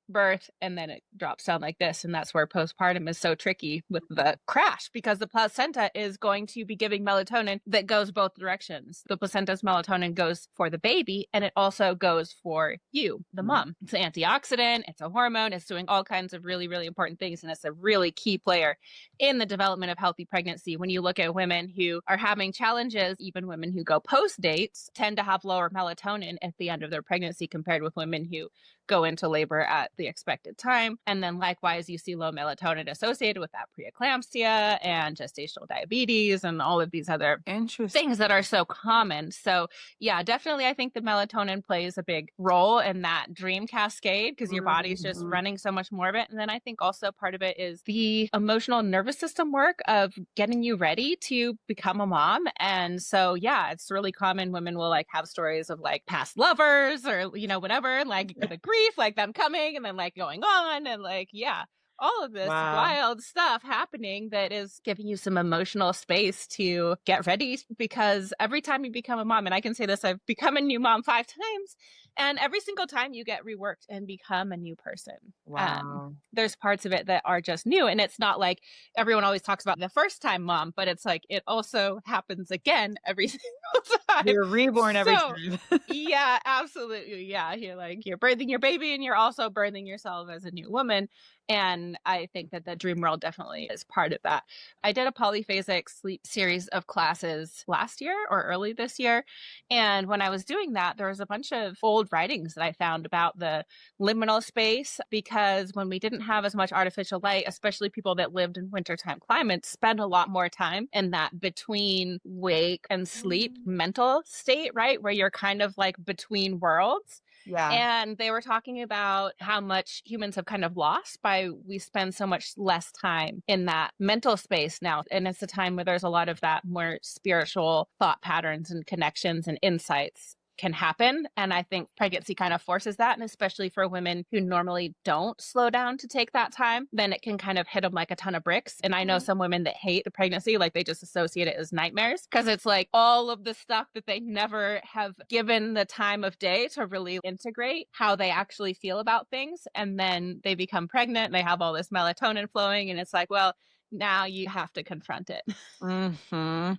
birth, and then it drops down like this. And that's where postpartum is so tricky with the crash because the placenta is going to be giving melatonin that goes both directions. The placenta's melatonin goes for the baby and it also goes for you, the mom. It's an antioxidant, it's a hormone, it's doing all kinds of really, really important things. And it's a really key player in the development of healthy pregnancy. When you look at women who are having challenges, even women who go post dates tend to have lower melatonin at the end of their pregnancy compared with women who go into labor at the expected time. And then likewise, you see low melatonin associated with that preeclampsia and gestational diabetes and all of these other
interesting.
things that are so common. So, yeah, definitely, I think the melatonin plays a big role in that dream cascade because your body's just
Mhm.
running so much more of it. And then I think also part of it is the emotional nervous system work of getting you ready to become a mom. And so, yeah, it's really common. Women will like have stories of like past lovers or, whatever, like the grief, like them coming and then like going on. And like, yeah, all of this
Wow.
wild stuff happening that is giving you some emotional space to get ready because every time you become a mom, and I can say this, I've become a new mom 5 times, and every single time you get reworked and become a new person.
Wow.
There's parts of it that are just new, and it's not like everyone always talks about the first time mom, but it's like it also happens again every single time.
You're reborn every
So
time.
yeah, absolutely. Yeah. You're birthing your baby and you're also birthing yourself as a new woman. And I think that the dream world definitely is part of that. I did a polyphasic sleep series of classes last year or early this year. And when I was doing that, there was a bunch of old writings that I found about the liminal space because when we didn't have as much artificial light, especially people that lived in wintertime climates, spend a lot more time in that between wake and sleep mental state, right? Where you're kind of like between worlds.
Yeah.
And they were talking about how much humans have kind of lost by we spend so much less time in that mental space now. And it's a time where there's a lot of that more spiritual thought patterns and connections and insights can happen. And I think pregnancy kind of forces that. And especially for women who normally don't slow down to take that time, then it can kind of hit them like a ton of bricks. And I know some women that hate the pregnancy, like they just associate it as nightmares because it's like all of the stuff that they never have given the time of day to really integrate how they actually feel about things. And then they become pregnant and they have all this melatonin flowing. And it's like, well, now you have to confront it.
Mhm.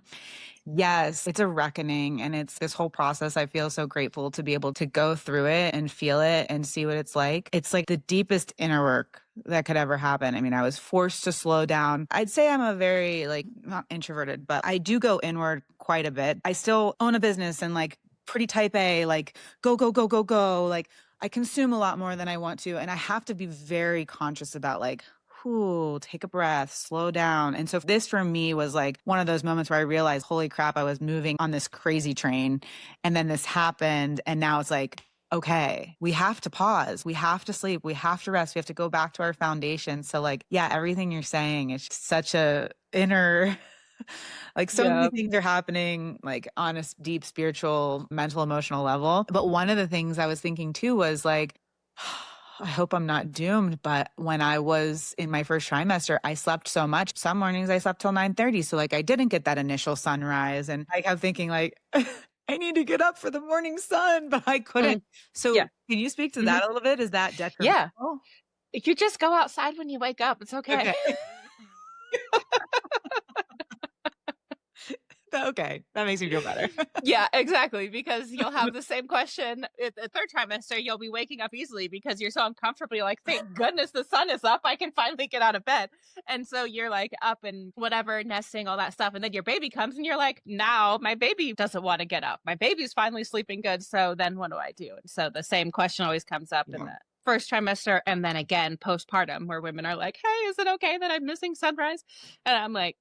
Yes, it's a reckoning and it's this whole process. I feel so grateful to be able to go through it and feel it and see what it's like. It's like the deepest inner work that could ever happen. I mean, I was forced to slow down. I'd say I'm a very like not introverted, but I do go inward quite a bit. I still own a business and like pretty type A, like go, go, go, go, go. Like I consume a lot more than I want to. And I have to be very conscious about like, whew, take a breath, slow down. And so this for me was like one of those moments where I realized, holy crap, I was moving on this crazy train. And then this happened. And now it's like, okay, we have to pause. We have to sleep. We have to rest. We have to go back to our foundation. So like, yeah, everything you're saying is such a inner like so many
Yeah.
things are happening like on a deep spiritual, mental, emotional level. But one of the things I was thinking too was like, I hope I'm not doomed, but when I was in my first trimester, I slept so much. Some mornings I slept till 9:30. So like I didn't get that initial sunrise. And I kept thinking like, I need to get up for the morning sun, but I couldn't.
Mm,
So
yeah.
can you speak to
Mhm.
that a little bit? Is that
Yeah.
detrimental?
You just go outside when you wake up. It's okay.
Okay. Okay. That makes me feel better.
Yeah, exactly. Because you'll have the same question at the third trimester. You'll be waking up easily because you're so uncomfortably like, thank goodness the sun is up. I can finally get out of bed. And so you're like up and whatever, nesting, all that stuff. And then your baby comes and you're like, now my baby doesn't want to get up. My baby's finally sleeping good. So then what do I do? And so the same question always comes up in
Yeah.
the first trimester and then again postpartum, where women are like, hey, is it okay that I'm missing sunrise? And I'm like,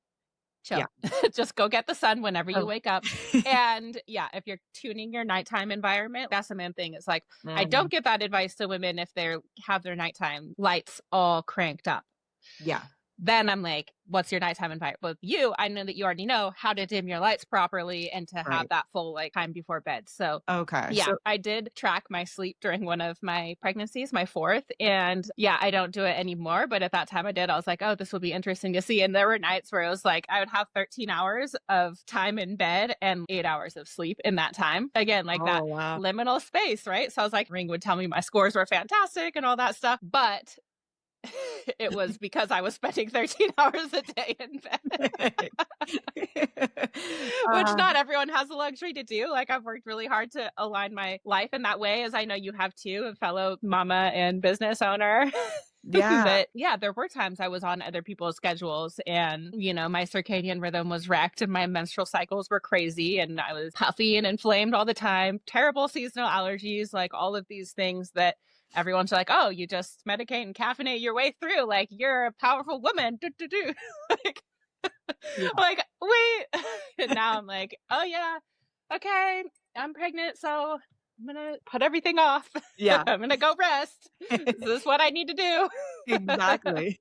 Yeah.
chill. Just go get the sun whenever you
Oh.
wake up. And yeah, if you're tuning your nighttime environment, that's the main thing. It's like, I
Mhm.
don't give that advice to women if they have their nighttime lights all cranked up.
Yeah.
Then I'm like, what's your nighttime environment? With you, I know that you already know how to dim your lights properly and to have
Right.
that full like time before bed. So
Okay.
yeah,
So
I did track my sleep during one of my pregnancies, my fourth. And yeah, I don't do it anymore. But at that time I did. I was like, oh, this will be interesting to see. And there were nights where it was like I would have 13 hours of time in bed and 8 hours of sleep in that time. Again, like that
oh wow.
liminal space, right? So I was like, Ring would tell me my scores were fantastic and all that stuff. But it was because I was spending 13 hours a day in bed. Which
Uh,
not everyone has the luxury to do. Like I've worked really hard to align my life in that way, as I know you have too, a fellow mama and business owner.
yeah.
That yeah, there were times I was on other people's schedules and my circadian rhythm was wrecked and my menstrual cycles were crazy and I was puffy and inflamed all the time, terrible seasonal allergies, like all of these things that everyone's like, oh, you just medicate and caffeinate your way through, like you're a powerful woman. Do, do, do. like
Yeah.
like, wait. And now I'm like, oh yeah, okay, I'm pregnant, so I'm gonna put everything off.
Yeah.
I'm gonna go rest. This is what I need to do.
Exactly.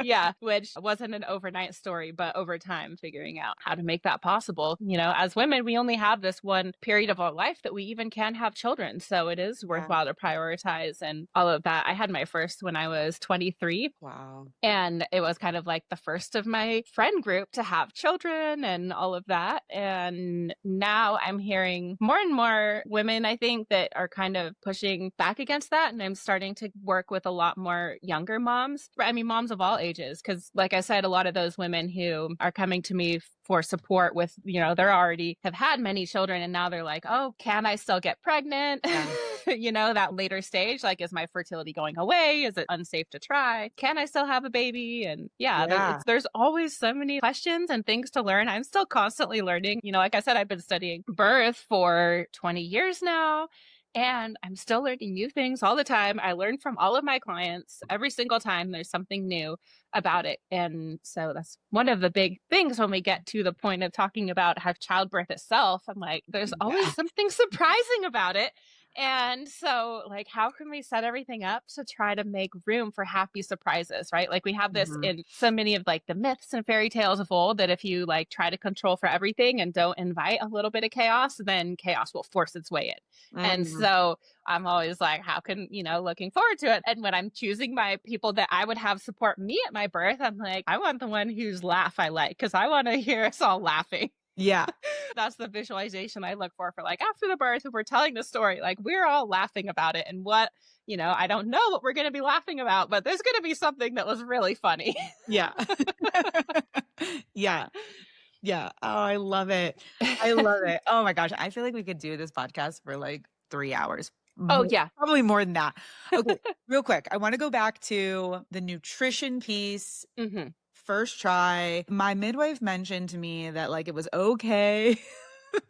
Yeah, which wasn't an overnight story, but over time, figuring out how to make that possible. As women, we only have this one period of our life that we even can have children. So it is
Yeah.
worthwhile to prioritize and all of that. I had my first when I was 23.
Wow.
And it was kind of like the first of my friend group to have children and all of that. And now I'm hearing more and more women, I think, that are kind of pushing back against that. And I'm starting to work with a lot more younger moms. I mean, moms of all ages. Because, like I said, a lot of those women who are coming to me for support with, they're already have had many children and now they're like, oh, can I still get pregnant?
Yeah.
That later stage, like, is my fertility going away? Is it unsafe to try? Can I still have a baby? And yeah,
Yeah.
there's always so many questions and things to learn. I'm still constantly learning. Like I said, I've been studying birth for 20 years now. And I'm still learning new things all the time. I learn from all of my clients every single time there's something new about it. And so that's one of the big things when we get to the point of talking about how childbirth itself. I'm like, there's
Yeah.
always something surprising about it. And so, like, how can we set everything up to try to make room for happy surprises, right? Like, we have this
Mhm.
in so many of like the myths and fairy tales of old that if you like try to control for everything and don't invite a little bit of chaos, then chaos will force its way in. And
Mhm.
so I'm always like, how can, looking forward to it. And when I'm choosing my people that I would have support me at my birth, I'm like, I want the one whose laugh I like because I want to hear us all laughing.
Yeah.
That's the visualization I look for like after the birth, if we're telling the story, like we're all laughing about it. And what, I don't know what we're going to be laughing about, but there's going to be something that was really funny.
Yeah. Yeah. Yeah. Oh, I love it. I love it. Oh my gosh. I feel like we could do this podcast for like 3 hours.
Oh, yeah.
Probably more than that. Okay. Real quick. I want to go back to the nutrition piece.
Hmm.
First try. My midwife mentioned to me that like it was okay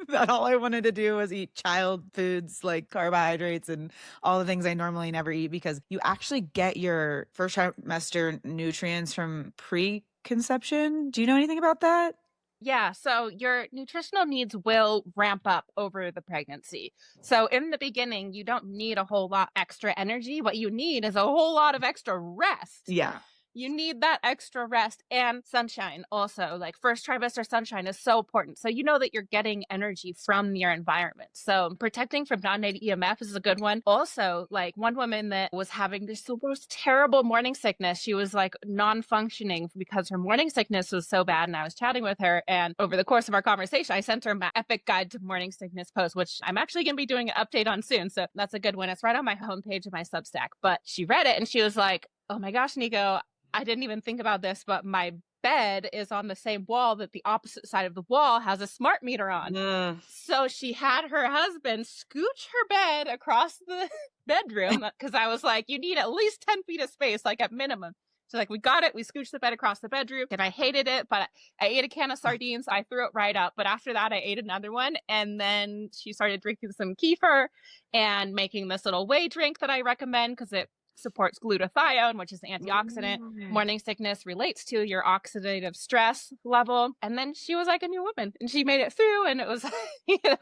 that all I wanted to do was eat child foods like carbohydrates and all the things I normally never eat because you actually get your first trimester nutrients from preconception. Do you know anything about that?
Yeah, so your nutritional needs will ramp up over the pregnancy. So in the beginning, you don't need a whole lot extra energy. What you need is a whole lot of extra rest.
Yeah.
You need that extra rest and sunshine also. Like first trimester sunshine is so important. So you know that you're getting energy from your environment. So protecting from non-native EMF is a good one. Also, like one woman that was having this most terrible morning sickness, she was like non-functioning because her morning sickness was so bad. And I was chatting with her, and over the course of our conversation, I sent her my epic guide to morning sickness post, which I'm actually going to be doing an update on soon. So that's a good one. It's right on my homepage of my Substack. But she read it and she was like, oh my gosh, Nikko, I didn't even think about this, but my bed is on the same wall that the opposite side of the wall has a smart meter on. So she had her husband scooch her bed across the bedroom because I was like, you need at least 10 feet of space, like at minimum. So like, we got it. We scooched the bed across the bedroom and I hated it, but I ate a can of sardines. I threw it right up. But after that, I ate another one. And then she started drinking some kefir and making this little whey drink that I recommend because it supports glutathione, which is an antioxidant. Morning sickness relates to your oxidative stress level. And then she was like a new woman and she made it through, and it was,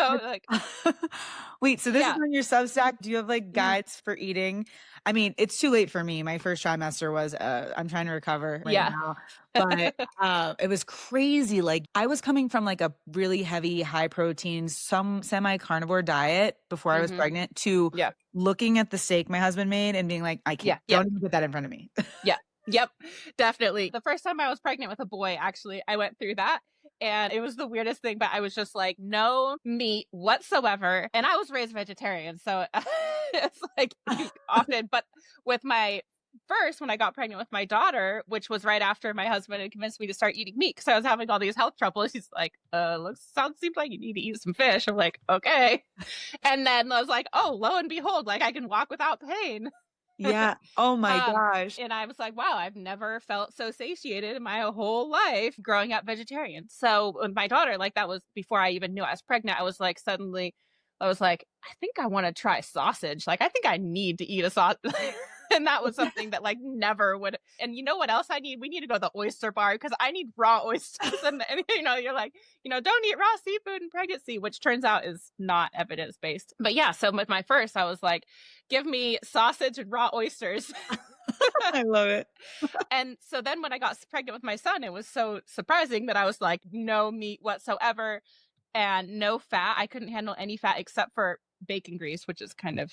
like.
Wait, so this is on your Substack. Do you have like guides for eating? I mean, it's too late for me. My first trimester was, I'm trying to recover right now. But it was crazy. Like I was coming from like a really heavy, high protein, some semi-carnivore diet before I was pregnant to looking at the steak my husband made and being like, I can't, don't even put that in front of me.
Yep, definitely. The first time I was pregnant with a boy, actually, I went through that. And it was the weirdest thing, but I was just like, no meat whatsoever. And I was raised vegetarian. So it's like often, but with my first, when I got pregnant with my daughter, which was right after my husband had convinced me to start eating meat because I was having all these health troubles. He's like, seems like you need to eat some fish. I'm like, okay. And then I was like, oh, lo and behold, like I can walk without pain.
Yeah. Oh my gosh.
And I was like, wow, I've never felt so satiated in my whole life growing up vegetarian. So with my daughter, like that was before I even knew I was pregnant. I was like, I think I want to try sausage. Like, I think I need to eat a sausage. And that was something that like never would. And you know what else I need? We need to go to the oyster bar because I need raw oysters. And you're like, don't eat raw seafood in pregnancy, which turns out is not evidence-based. But yeah, so with my first, I was like, give me sausage and raw oysters.
I love it.
And so then when I got pregnant with my son, it was so surprising that I was like, no meat whatsoever and no fat. I couldn't handle any fat except for bacon grease, which is kind of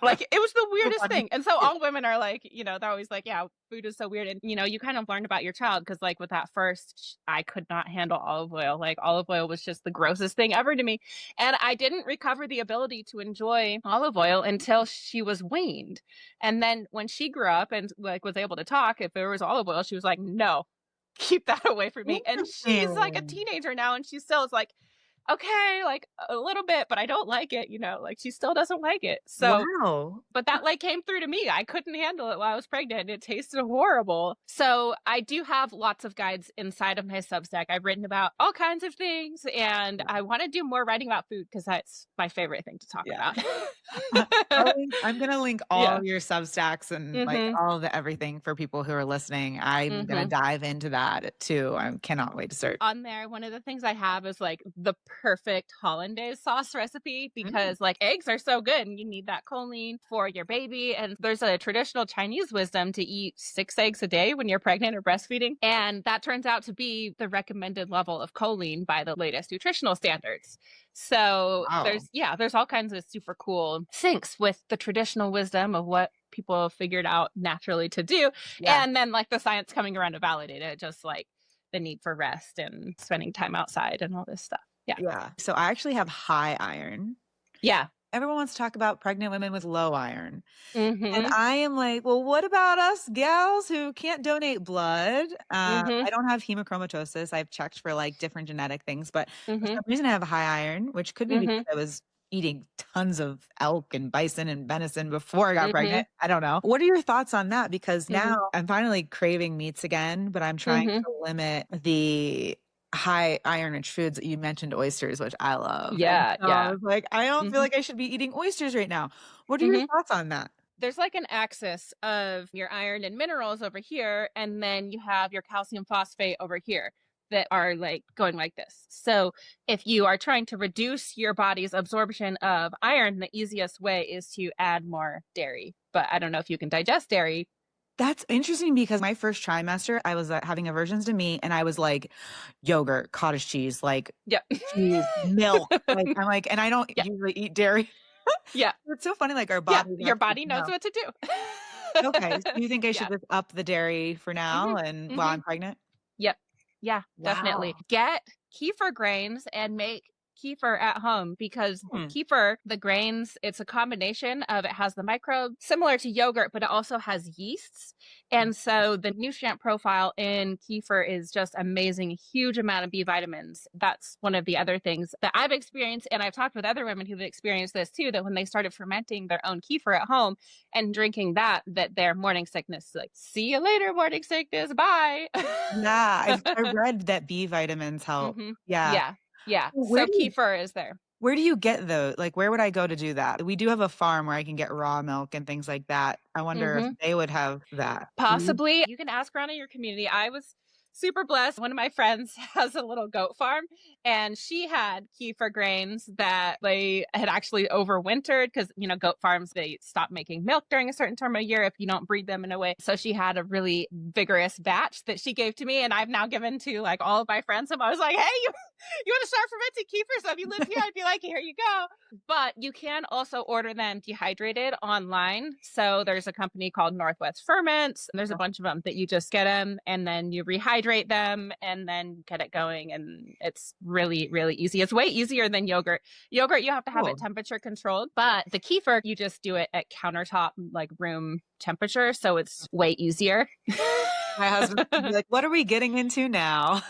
like, it was the weirdest thing. And so all women are like, they're always like, yeah, food is so weird. And, you kind of learned about your child because like with that first, I could not handle olive oil. Like olive oil was just the grossest thing ever to me. And I didn't recover the ability to enjoy olive oil until she was weaned. And then when she grew up and like was able to talk, if there was olive oil, she was like, no, keep that away from me. And she's like a teenager now and she still is like, okay, like a little bit, but I don't like it, like she still doesn't like it. So,
wow.
But that like came through to me. I couldn't handle it while I was pregnant. It tasted horrible. So I do have lots of guides inside of my Substack. I've written about all kinds of things and I want to do more writing about food because that's my favorite thing to talk about.
I'm going to link all your Substacks and like all the everything for people who are listening. I'm going to dive into that too. I cannot wait to search.
On there, one of the things I have is like the perfect hollandaise sauce recipe because like eggs are so good and you need that choline for your baby. And there's a traditional Chinese wisdom to eat 6 eggs a day when you're pregnant or breastfeeding. And that turns out to be the recommended level of choline by the latest nutritional standards. So there's all kinds of super cool syncs with the traditional wisdom of what people have figured out naturally to do. Yeah. And then like the science coming around to validate it, just like the need for rest and spending time outside and all this stuff.
Yeah. So I actually have high iron.
Yeah.
Everyone wants to talk about pregnant women with low iron. And I am like, well, what about us gals who can't donate blood? I don't have hemochromatosis. I've checked for like different genetic things, but for some reason I have high iron, which could be because I was eating tons of elk and bison and venison before I got pregnant. I don't know. What are your thoughts on that? Because now I'm finally craving meats again, but I'm trying to limit the high iron rich foods. You mentioned oysters, which I love. I was like, I don't feel like I should be eating oysters right now. What are your thoughts on that?
There's like an axis of your iron and minerals over here, and then you have your calcium phosphate over here that are like going like this. So if you are trying to reduce your body's absorption of iron, the easiest way is to add more dairy. But I don't know if you can digest dairy.
That's interesting because my first trimester, I was having aversions to meat and I was like yogurt, cottage cheese, like
Yep.
cheese, milk. Like I'm like, and I don't
Yeah.
usually eat dairy.
Yeah.
It's so funny, like our
Yeah.
bodies
Your
actually
body knows
know.
what to do.
Okay. So you think I should
Yeah.
just up the dairy for now
Mhm.
and while
Mhm.
I'm pregnant?
Yep. Yeah, definitely.
Wow.
Get kefir grains and make kefir at home because
Hmm.
kefir, the grains, it's a combination of it has the microbes similar to yogurt, but it also has yeasts. And so the nutrient profile in kefir is just amazing, huge amount of B vitamins. That's one of the other things that I've experienced. And I've talked with other women who've experienced this too, that when they started fermenting their own kefir at home and drinking that their morning sickness, like, see you later, morning sickness, bye.
Yeah, I read that B vitamins help.
Hmm.
Yeah.
Yeah. Yeah.
Where
So
do you
kefir is there.
where do you get those? Like, where would I go to do that? We do have a farm where I can get raw milk and things like that. I wonder if
Hmm.
they would have that.
Possibly. You can ask around in your community. I was super blessed. One of my friends has a little goat farm and she had kefir grains that they had actually overwintered because, goat farms, they stop making milk during a certain time of year if you don't breed them in a way. So she had a really vigorous batch that she gave to me and I've now given to like all of my friends. And I was like, hey, you want to start fermenting kefir? So if you live here, I'd be like, here you go. But you can also order them dehydrated online. So there's a company called Northwest Ferments. And there's a bunch of them that you just get them and then you rehydrate them and then get it going. And it's really, really easy. It's way easier than yogurt. Yogurt, you have to have it
Cool.
temperature controlled. But the kefir, you just do it at countertop, like room temperature. So it's way easier.
My husband would be like, "What are we getting into now?"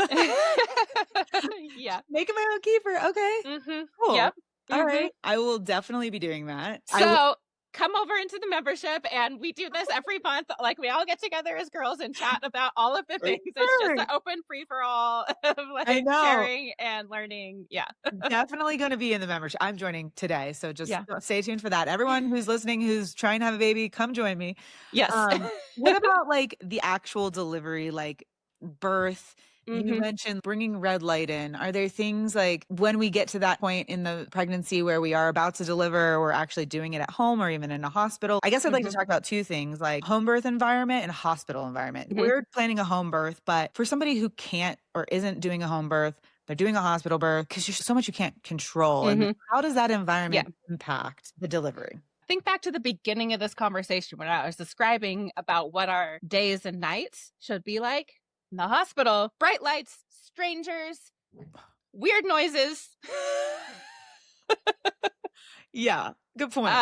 Yeah.
Making my own kefir. Okay,
Mm-hmm.
cool.
Yep.
All
Mm-hmm.
right, I will definitely be doing that.
So come over into the membership and we do this every month. Like we all get together as girls and chat about all of the things. It's just an
Perfect.
open free for all of
I
like
know.
sharing and learning. Yeah.
Definitely going to be in the membership. I'm joining today, so just
Yeah.
stay tuned for that. Everyone who's listening, who's trying to have a baby, come join me.
Yes.
What about like the actual delivery, like birth? You
Hmm.
mentioned bringing red light in. Are there things like when we get to that point in the pregnancy where we are about to deliver, or we're actually doing it at home or even in a hospital? I guess I'd like to
Hmm.
talk about two things like home birth environment and hospital environment.
Hmm.
We're planning a home birth, but for somebody who can't or isn't doing a home birth, they're doing a hospital birth because there's so much you can't control. And
Hmm.
how does that
Yeah.
environment impact the delivery?
Think back to the beginning of this conversation when I was describing about what our days and nights should be like in the hospital. Bright lights, strangers, weird noises.
Yeah, good point.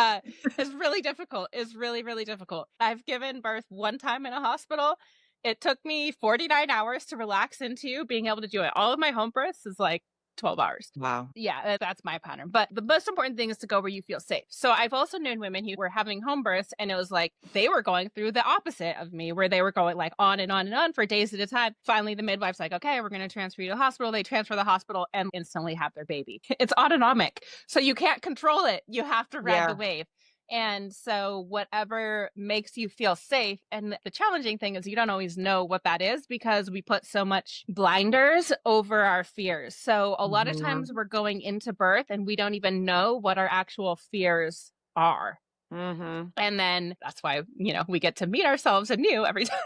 It's really difficult. It's really, really difficult. I've given birth one time in a hospital. It took me 49 hours to relax into being able to do it. All of my home births is like 12 hours.
Wow.
Yeah, that's my pattern. But the most important thing is to go where you feel safe. So I've also known women who were having home births and it was like they were going through the opposite of me, where they were going like on and on and on for days at a time. Finally, the midwife's like, okay, we're going to transfer you to the hospital. They transfer the hospital and instantly have their baby. It's autonomic. So you can't control it. You have to ride
Yeah.
the wave. And so whatever makes you feel safe. And the challenging thing is you don't always know what that is because we put so much blinders over our fears. So a lot of
Mhm.
times we're going into birth and we don't even know what our actual fears are.
Mhm.
And then that's why, we get to meet ourselves anew every time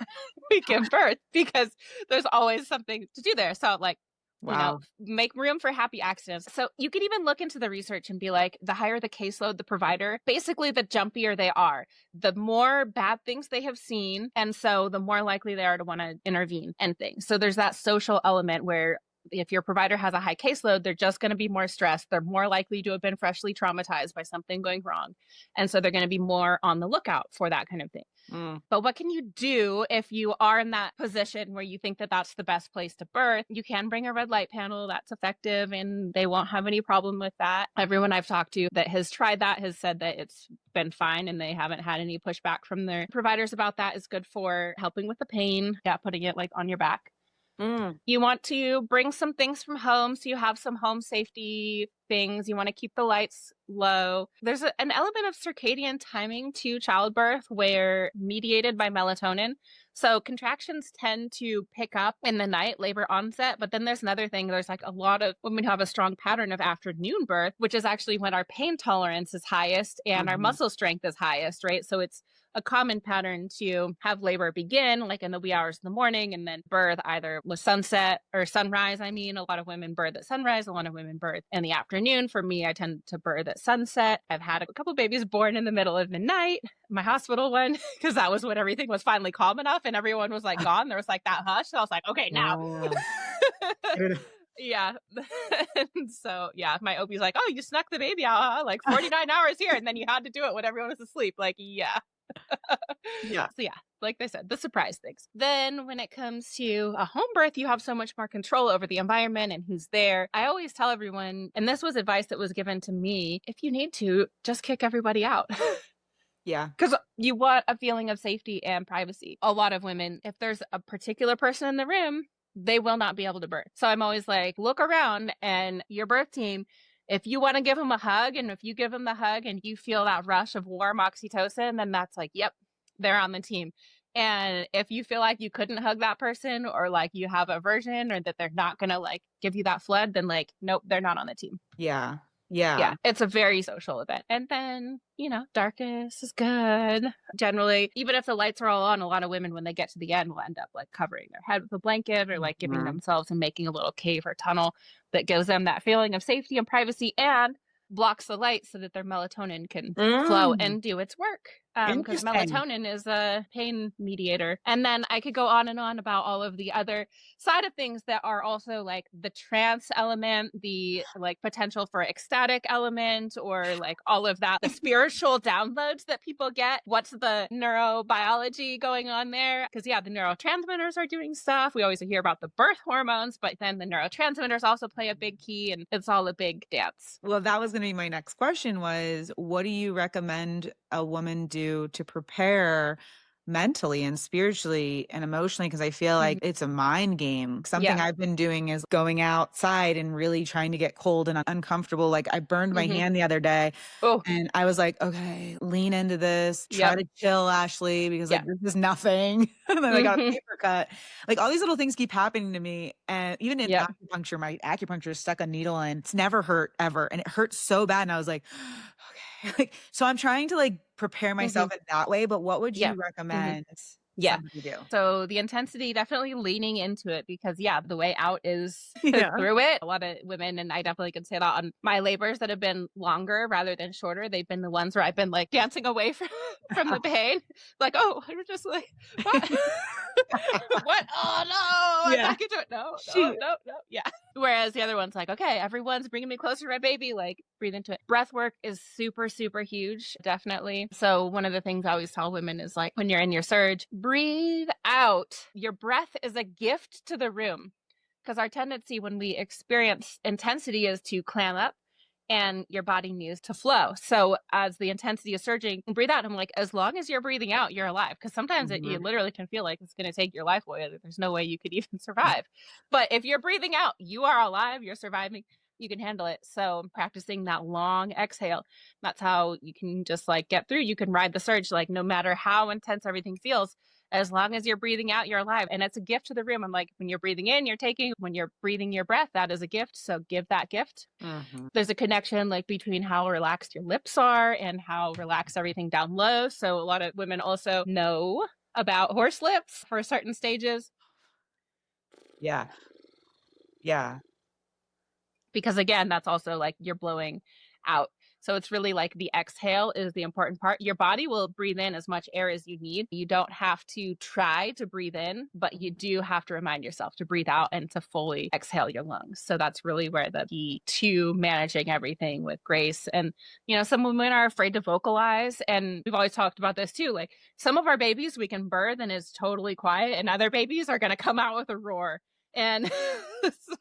we give birth because there's always something to do there. So like,
Wow.
make room for happy accidents. So you could even look into the research and be like, the higher the caseload, the provider, basically the jumpier they are, the more bad things they have seen. And so the more likely they are to want to intervene and things. So there's that social element where if your provider has a high caseload, they're just going to be more stressed. They're more likely to have been freshly traumatized by something going wrong. And so they're going to be more on the lookout for that kind of thing.
Mm.
But what can you do if you are in that position where you think that that's the best place to birth? You can bring a red light panel that's effective and they won't have any problem with that. Everyone I've talked to that has tried that has said that it's been fine and they haven't had any pushback from their providers about that. Is good for helping with the pain. Yeah, putting it like on your back.
Mm.
You want to bring some things from home so you have some home safety things. You want to keep the lights low. There's an element of circadian timing to childbirth where mediated by melatonin. So contractions tend to pick up in the night, labor onset. But then there's another thing. There's like a lot of women who have a strong pattern of afternoon birth, which is actually when our pain tolerance is highest and our muscle strength is highest, right? So it's a common pattern to have labor begin like in the wee hours in the morning and then birth either with sunset or sunrise. I mean, a lot of women birth at sunrise, a lot of women birth in the afternoon. For me, I tend to birth at sunset. I've had a couple babies born in the middle of the night. My hospital one, because that was when everything was finally calm enough and everyone was like gone. There was like that hush. So I was like, okay, now.
Wow.
Yeah. And so, yeah, my OB's like, oh, you snuck the baby out, huh? Like 49 hours here. And then you had to do it when everyone was asleep. Like, yeah.
Yeah.
So yeah, like I said, the surprise things. Then when it comes to a home birth, you have so much more control over the environment and who's there. I always tell everyone, and this was advice that was given to me, if you need to, just kick everybody out.
Yeah.
Because you want a feeling of safety and privacy. A lot of women, if there's a particular person in the room, they will not be able to birth. So I'm always like, look around and your birth team, if you want to give them a hug and if you give them the hug and you feel that rush of warm oxytocin, then that's like, yep, they're on the team. And if you feel like you couldn't hug that person or like you have aversion or that they're not going to like give you that flood, then like, nope, they're not on the team.
Yeah.
Yeah,
Yeah.
it's a very social event. And then, you know, darkness is good. Generally, even if the lights are all on, a lot of women, when they get to the end, will end up like covering their head with a blanket or like giving themselves and making a little cave or tunnel that gives them that feeling of safety and privacy and blocks the light so that their melatonin can flow and do its work. Because melatonin is a pain mediator. And then I could go on and on about all of the other side of things that are also like the trance element, the like potential for ecstatic element, or like all of that, the spiritual downloads that people get. What's the neurobiology going on there? Because yeah, the neurotransmitters are doing stuff. We always hear about the birth hormones, but then the neurotransmitters also play a big key and it's all a big dance.
Well, that was going to be my next question was, what do you recommend a woman do to prepare mentally and spiritually and emotionally? Because I feel like it's a mind game. Something I've been doing is going outside and really trying to get cold and uncomfortable. Like I burned my hand the other day and I was like, okay, lean into this, try to chill, Ashley, because like this is nothing. And then I got a paper cut. Like all these little things keep happening to me. And even in acupuncture, my acupuncturist stuck a needle in. It's never hurt ever. And it hurts so bad. And I was like, okay. Like, so I'm trying to like prepare myself in that way, but what would you recommend somebody do?
So the intensity, definitely leaning into it because the way out is through it. A lot of women, and I definitely can say that on my labors that have been longer rather than shorter, they've been the ones where I've been like dancing away from the pain. Like, oh, I'm just like, what? What? Oh no, I'm back into it. No. Yeah. Whereas the other one's like, okay, everyone's bringing me closer to my baby. Like, breathe into it. Breath work is super, super huge. Definitely. So one of the things I always tell women is like, when you're in your surge, breathe out. Your breath is a gift to the room because our tendency when we experience intensity is to clam up and your body needs to flow. So as the intensity is surging, breathe out. I'm like, as long as you're breathing out, you're alive. Because sometimes you literally can feel like it's going to take your life away. There's no way you could even survive. But if you're breathing out, you are alive, you're surviving, you can handle it. So practicing that long exhale, that's how you can just like get through. You can ride the surge, like no matter how intense everything feels, as long as you're breathing out, you're alive. And it's a gift to the room. I'm like, when you're breathing in, you're taking, when you're breathing your breath, that is a gift. So give that gift. There's a connection like between how relaxed your lips are and how relaxed everything down low. So a lot of women also know about horse lips for certain stages.
Yeah. Yeah.
Because again, that's also like you're blowing out. So it's really like the exhale is the important part. Your body will breathe in as much air as you need. You don't have to try to breathe in, but you do have to remind yourself to breathe out and to fully exhale your lungs. So that's really where the key to managing everything with grace. And, you know, some women are afraid to vocalize. And we've always talked about this too. Like some of our babies we can birth and it's totally quiet and other babies are going to come out with a roar. And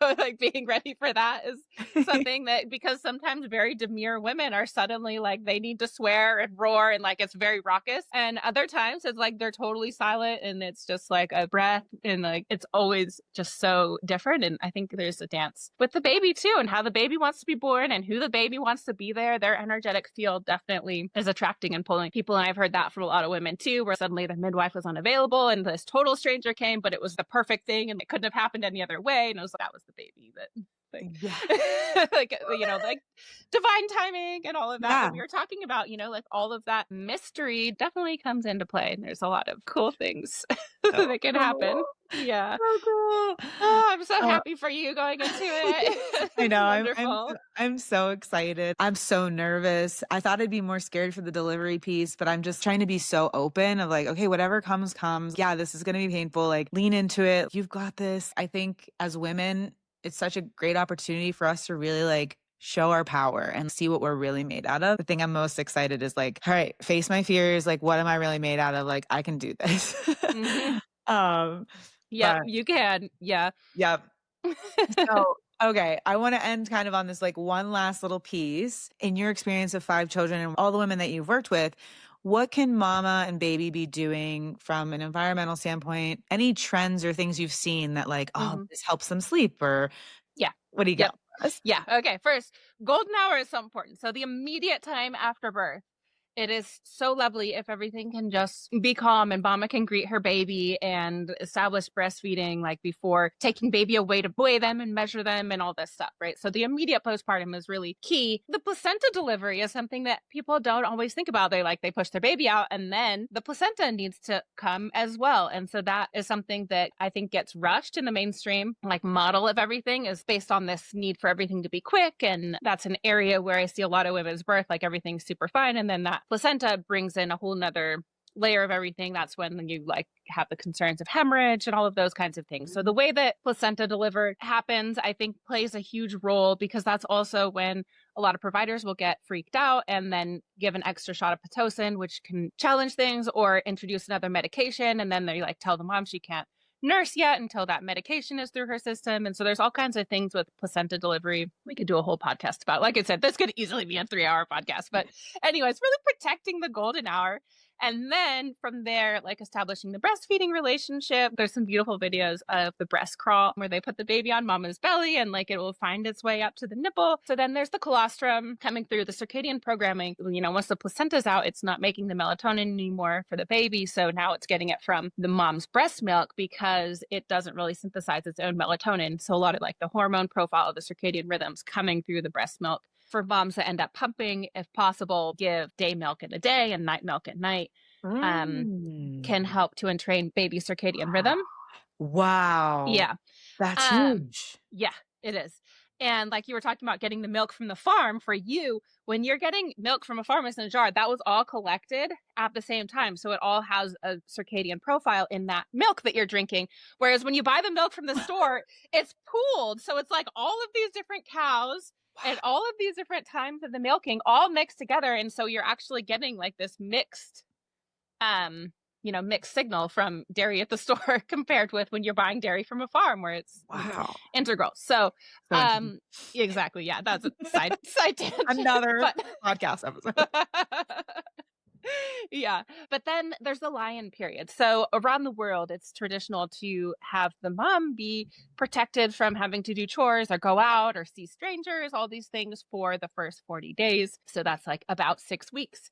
So like being ready for that is something that, because sometimes very demure women are suddenly like they need to swear and roar and like it's very raucous, and other times it's like they're totally silent and it's just like a breath, and like it's always just so different. And I think there's a dance with the baby too, and how the baby wants to be born and who the baby wants to be there. Their energetic field definitely is attracting and pulling people, and I've heard that from a lot of women too, where suddenly the midwife was unavailable and this total stranger came, but it was the perfect thing and it couldn't have happened any other way, and it was like, that was the baby that like
Yeah.
like like divine timing and all of that
Yeah.
that we were talking about, like all of that mystery definitely comes into play, and there's a lot of cool things
So
that can
cool.
happen. Yeah.
So cool.
Oh, I'm so
Uh,
happy for you going into it.
I
It's
know.
wonderful.
I'm so excited. I'm so nervous. I thought I'd be more scared for the delivery piece, but I'm just trying to be so open of like, okay, whatever comes, comes. Yeah, this is gonna be painful. Like lean into it. You've got this. I think as women, it's such a great opportunity for us to really like show our power and see what we're really made out of. The thing I'm most excited is like, all right, face my fears. Like, what am I really made out of? Like, I can do this.
Hmm.
um,
Yep,
but
you can. Yeah.
yeah. So, okay, I want to end kind of on this like one last little piece. In your experience of 5 children and all the women that you've worked with, what can mama and baby be doing from an environmental standpoint? Any trends or things you've seen that like, oh,
Hmm.
this helps them sleep, or
Yeah.
what do you
Yep.
got for us?
Yeah. Okay. First, golden hour is so important. So the immediate time after birth, it is so lovely if everything can just be calm and mama can greet her baby and establish breastfeeding like before taking baby away to weigh them and measure them and all this stuff, right? So the immediate postpartum is really key. The placenta delivery is something that people don't always think about. They push their baby out and then the placenta needs to come as well. And so that is something that I think gets rushed in the mainstream, like model of everything is based on this need for everything to be quick. And that's an area where I see a lot of women's birth, like everything's super fine. And then that placenta brings in a whole nother layer of everything. That's when you like have the concerns of hemorrhage and all of those kinds of things. So the way that placenta delivered happens, I think plays a huge role, because that's also when a lot of providers will get freaked out and then give an extra shot of Pitocin, which can challenge things, or introduce another medication. And then they like tell the mom she can't nurse yet until that medication is through her system. And so there's all kinds of things with placenta delivery. We could do a whole podcast about, like I said, this could easily be a 3-hour podcast. But anyways, really protecting the golden hour. And then from there, like establishing the breastfeeding relationship. There's some beautiful videos of the breast crawl where they put the baby on mama's belly and like it will find its way up to the nipple. So then there's the colostrum coming through the circadian programming. Once the placenta's out, it's not making the melatonin anymore for the baby. So now it's getting it from the mom's breast milk because it doesn't really synthesize its own melatonin. So a lot of like the hormone profile of the circadian rhythms coming through the breast milk. For moms that end up pumping, if possible, give day milk in the day and night milk at night. Can
Mm.
help to entrain baby circadian rhythm.
Wow.
Yeah.
That's
Um,
huge.
yeah, it is. And like you were talking about getting the milk from the farm, for you, when you're getting milk from a farm in a jar, that was all collected at the same time. So it all has a circadian profile in that milk that you're drinking. Whereas when you buy the milk from the store, it's pooled. So it's like all of these different cows and all of these different times of the milking all mixed together. And so you're actually getting like this mixed signal from dairy at the store compared with when you're buying dairy from a farm where it's
Wow.
integral. So,
So interesting.
exactly. Yeah. That's a side tangent,
Another
but
podcast episode.
yeah. But then there's the lie-in period. So around the world, it's traditional to have the mom be protected from having to do chores or go out or see strangers, all these things for the first 40 days. So that's like about 6 weeks.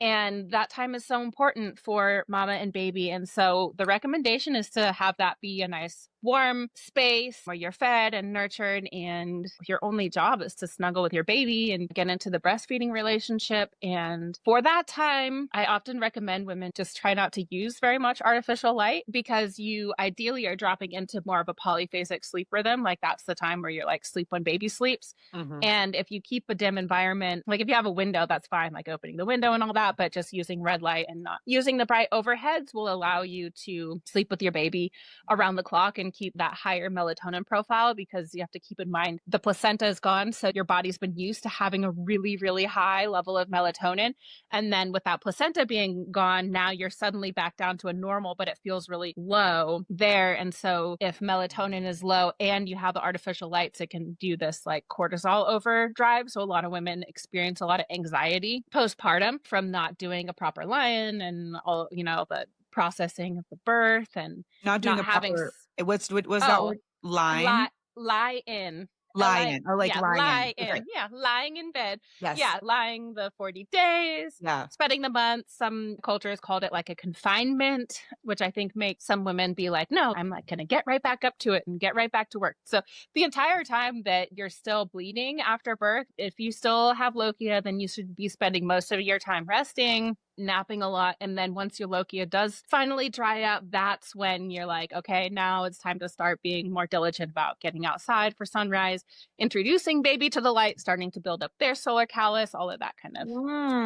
And that time is so important for mama and baby. And so the recommendation is to have that be a nice warm space where you're fed and nurtured, and your only job is to snuggle with your baby and get into the breastfeeding relationship. And for that time, I often recommend women just try not to use very much artificial light, because you ideally are dropping into more of a polyphasic sleep rhythm. Like that's the time where you're like sleep when baby sleeps.
Mhm.
And if you keep a dim environment, like if you have a window, that's fine, like opening the window and all that, but just using red light and not using the bright overheads will allow you to sleep with your baby around the clock and can keep that higher melatonin profile because you have to keep in mind the placenta is gone. So your body's been used to having a really, really high level of melatonin. And then with that placenta being gone, now you're suddenly back down to a normal, but it feels really low there. And so if melatonin is low and you have the artificial lights, it can do this like cortisol overdrive. So a lot of women experience a lot of anxiety postpartum from not doing a proper lie-in and all, the processing of the birth and
Not doing
not
a
having,
proper, what was that
oh,
word? Line?
lie in.
Lie in. Oh, like
Yeah,
lying in.
lie
Okay.
in. Yeah, lying in bed.
Yes.
Yeah, lying the 40 days,
Yeah.
spending the months. Some cultures called it like a confinement, which I think makes some women be like, no, I'm like going to get right back up to it and get right back to work. So the entire time that you're still bleeding after birth, if you still have lochia, then you should be spending most of your time resting, napping a lot. And then once your lochia does finally dry up, that's when you're like, okay, now it's time to start being more diligent about getting outside for sunrise, introducing baby to the light, starting to build up their solar callus, all of that kind of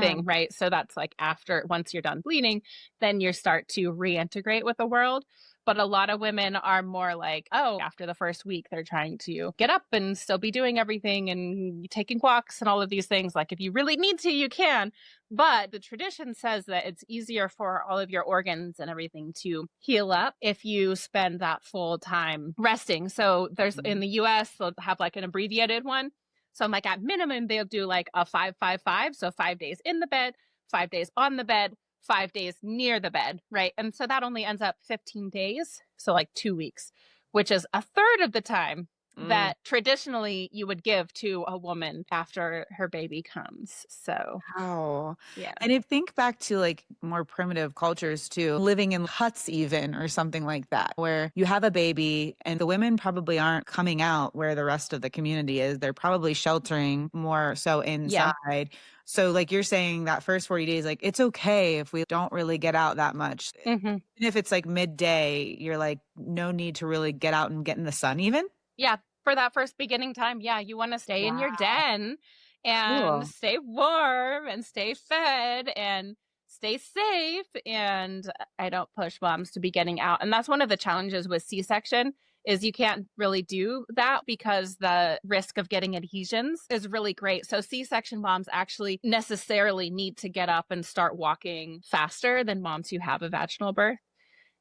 thing,
Mm.
right? So that's like after, once you're done bleeding, then you start to reintegrate with the world. But a lot of women are more like, oh, after the first week, they're trying to get up and still be doing everything and taking walks and all of these things. Like if you really need to, you can. But the tradition says that it's easier for all of your organs and everything to heal up if you spend that full time resting. So there's in the US, they'll have like an abbreviated one. So I'm like, at minimum, they'll do like a 5-5-5. So 5 days in the bed, 5 days on the bed, 5 days near the bed, right? And so that only ends up 15 days. So like 2 weeks, which is a third of the time
Mm.
that traditionally you would give to a woman after her baby comes. So,
Wow.
yeah.
And if think back to like more primitive cultures too, living in huts even or something like that, where you have a baby and the women probably aren't coming out where the rest of the community is. They're probably sheltering more so
Yeah.
inside. So like you're saying that first 40 days, like it's okay if we don't really get out that much.
Hmm.
Even if it's like midday, you're like, no need to really get out and get in the sun even.
Yeah. For that first beginning time, yeah, you want to stay in your
Wow.
den and
Cool.
stay warm and stay fed and stay safe. And I don't push moms to be getting out. And that's one of the challenges with C-section is you can't really do that because the risk of getting adhesions is really great. So C-section moms actually necessarily need to get up and start walking faster than moms who have a vaginal birth.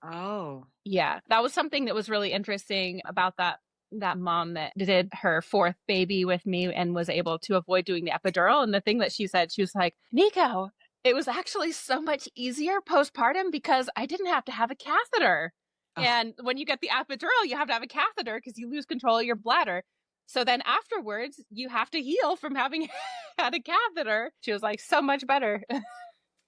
Oh.
Yeah, that was something that was really interesting about that mom that did her fourth baby with me and was able to avoid doing the epidural. And the thing that she said, she was like, Nikko, it was actually so much easier postpartum because I didn't have to have a catheter.
Oh,
And when you get the epidural, you have to have a catheter because you lose control of your bladder. So then afterwards, you have to heal from having had a catheter. She was like, so much better.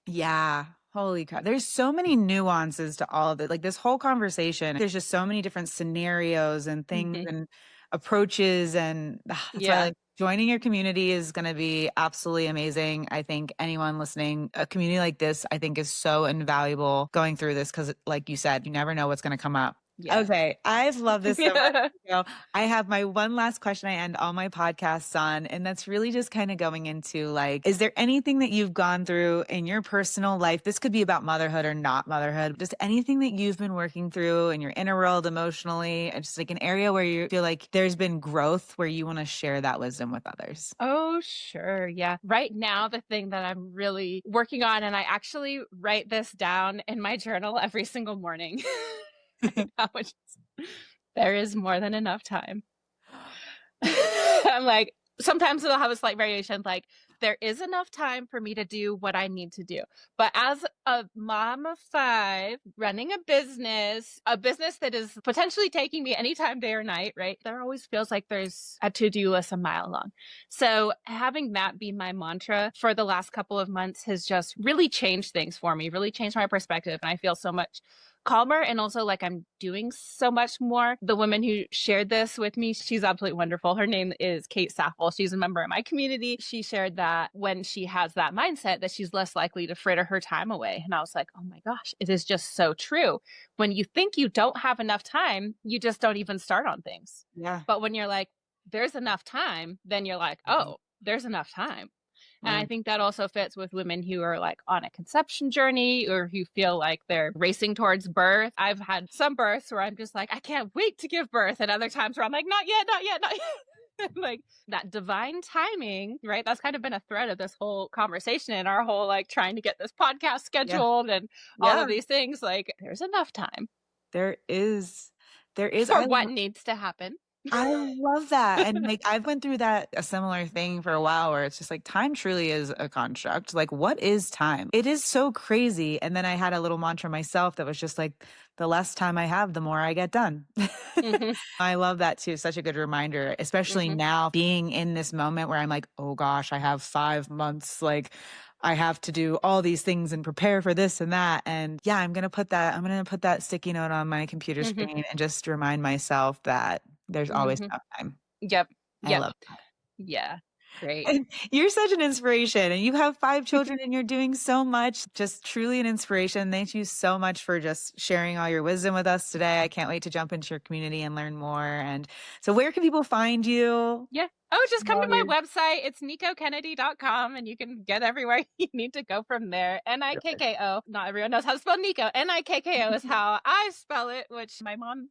yeah. Holy crap. There's so many nuances to all of it. Like this whole conversation, there's just so many different scenarios and things
Hmm.
and approaches. And that's why
Yeah.
like joining your community is going to be absolutely amazing. I think anyone listening, a community like this, I think is so invaluable going through this because, like you said, you never know what's going to come up.
Yeah.
Okay. I've loved this so much. So I have my one last question I end all my podcasts on, and that's really just kind of going into like, is there anything that you've gone through in your personal life? This could be about motherhood or not motherhood, just anything that you've been working through in your inner world emotionally, and just like an area where you feel like there's been growth where you want to share that wisdom with others.
Oh, sure. Yeah. Right now, the thing that I'm really working on, and I actually write this down in my journal every single morning. Right now, there is more than enough time. I'm like, sometimes it'll have a slight variation, like, there is enough time for me to do what I need to do. But as a mom of five, running a business that is potentially taking me anytime, day or night, right? There always feels like there's a to-do list a mile long. So having that be my mantra for the last couple of months has just really changed things for me, really changed my perspective. And I feel so much calmer and also like I'm doing so much more. The woman who shared this with me, she's absolutely wonderful. Her name is Kate Saffel. She's a member of my community. She shared that when she has that mindset that she's less likely to fritter her time away. And I was like, oh my gosh, it is just so true. When you think you don't have enough time, you just don't even start on things.
Yeah.
But when you're like, there's enough time, then you're like, oh, there's enough time. And I
Love.
think that also fits with women who are like on a conception journey or who feel like they're racing towards birth. I've had some births where I'm just like, I can't wait to give birth. And other times where I'm like, not yet, not yet, not yet. Like that divine timing, right? That's kind of been a thread of this whole conversation and our whole like trying to get this podcast
Yeah.
scheduled and all
Yeah.
of these things. Like there's enough time
There is. There is.
for what needs to happen.
I love that. And like I've went through that a similar thing for a while where it's just like time truly is a construct. Like what is time? It is so crazy. And then I had a little mantra myself that was just like the less time I have, the more I get done.
Hmm.
I love that too. Such a good reminder, especially
Hmm.
now being in this moment where I'm like, oh gosh, I have 5 months. Like I have to do all these things and prepare for this and that. And yeah, I'm going to put that sticky note on my computer
Hmm.
screen and just remind myself that there's always
Hmm.
enough time.
Yep.
I
Yep.
love that.
Yeah. Great.
And you're such an inspiration and you have 5 children and you're doing so much. Just truly an inspiration. Thank you so much for just sharing all your wisdom with us today. I can't wait to jump into your community and learn more. And so where can people find you?
Yeah. Oh, just come to
All
my
your
website. It's nikkokennedy.com and you can get everywhere you need to go from there. Nikko. Not everyone knows how to spell Nikko. Nikko is how I spell it, which my mom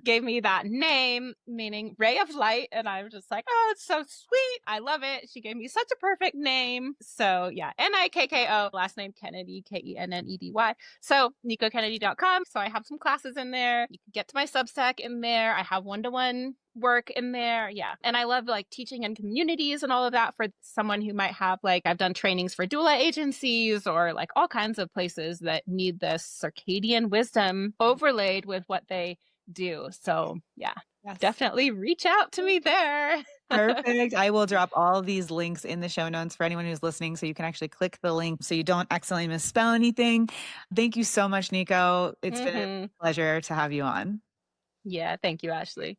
gave me that name, meaning ray of light. And I was just like, oh, it's so sweet. I love it. She gave me such a perfect name. So yeah, Nikko, last name Kennedy, Kennedy. So nikkokennedy.com. So I have some classes in there. You can get to my Substack in there. I have one-to-one work in there. Yeah. And I love like teaching in communities and all of that for someone who might have like, I've done trainings for doula agencies or like all kinds of places that need this circadian wisdom overlaid with what they do. So yeah,
yes.
definitely reach out to me there.
Perfect. I will drop all of these links in the show notes for anyone who's listening so you can actually click the link so you don't accidentally misspell anything. Thank you so much, Nikko. It's been a
Hmm.
pleasure to have you on.
Yeah. Thank you, Ashley.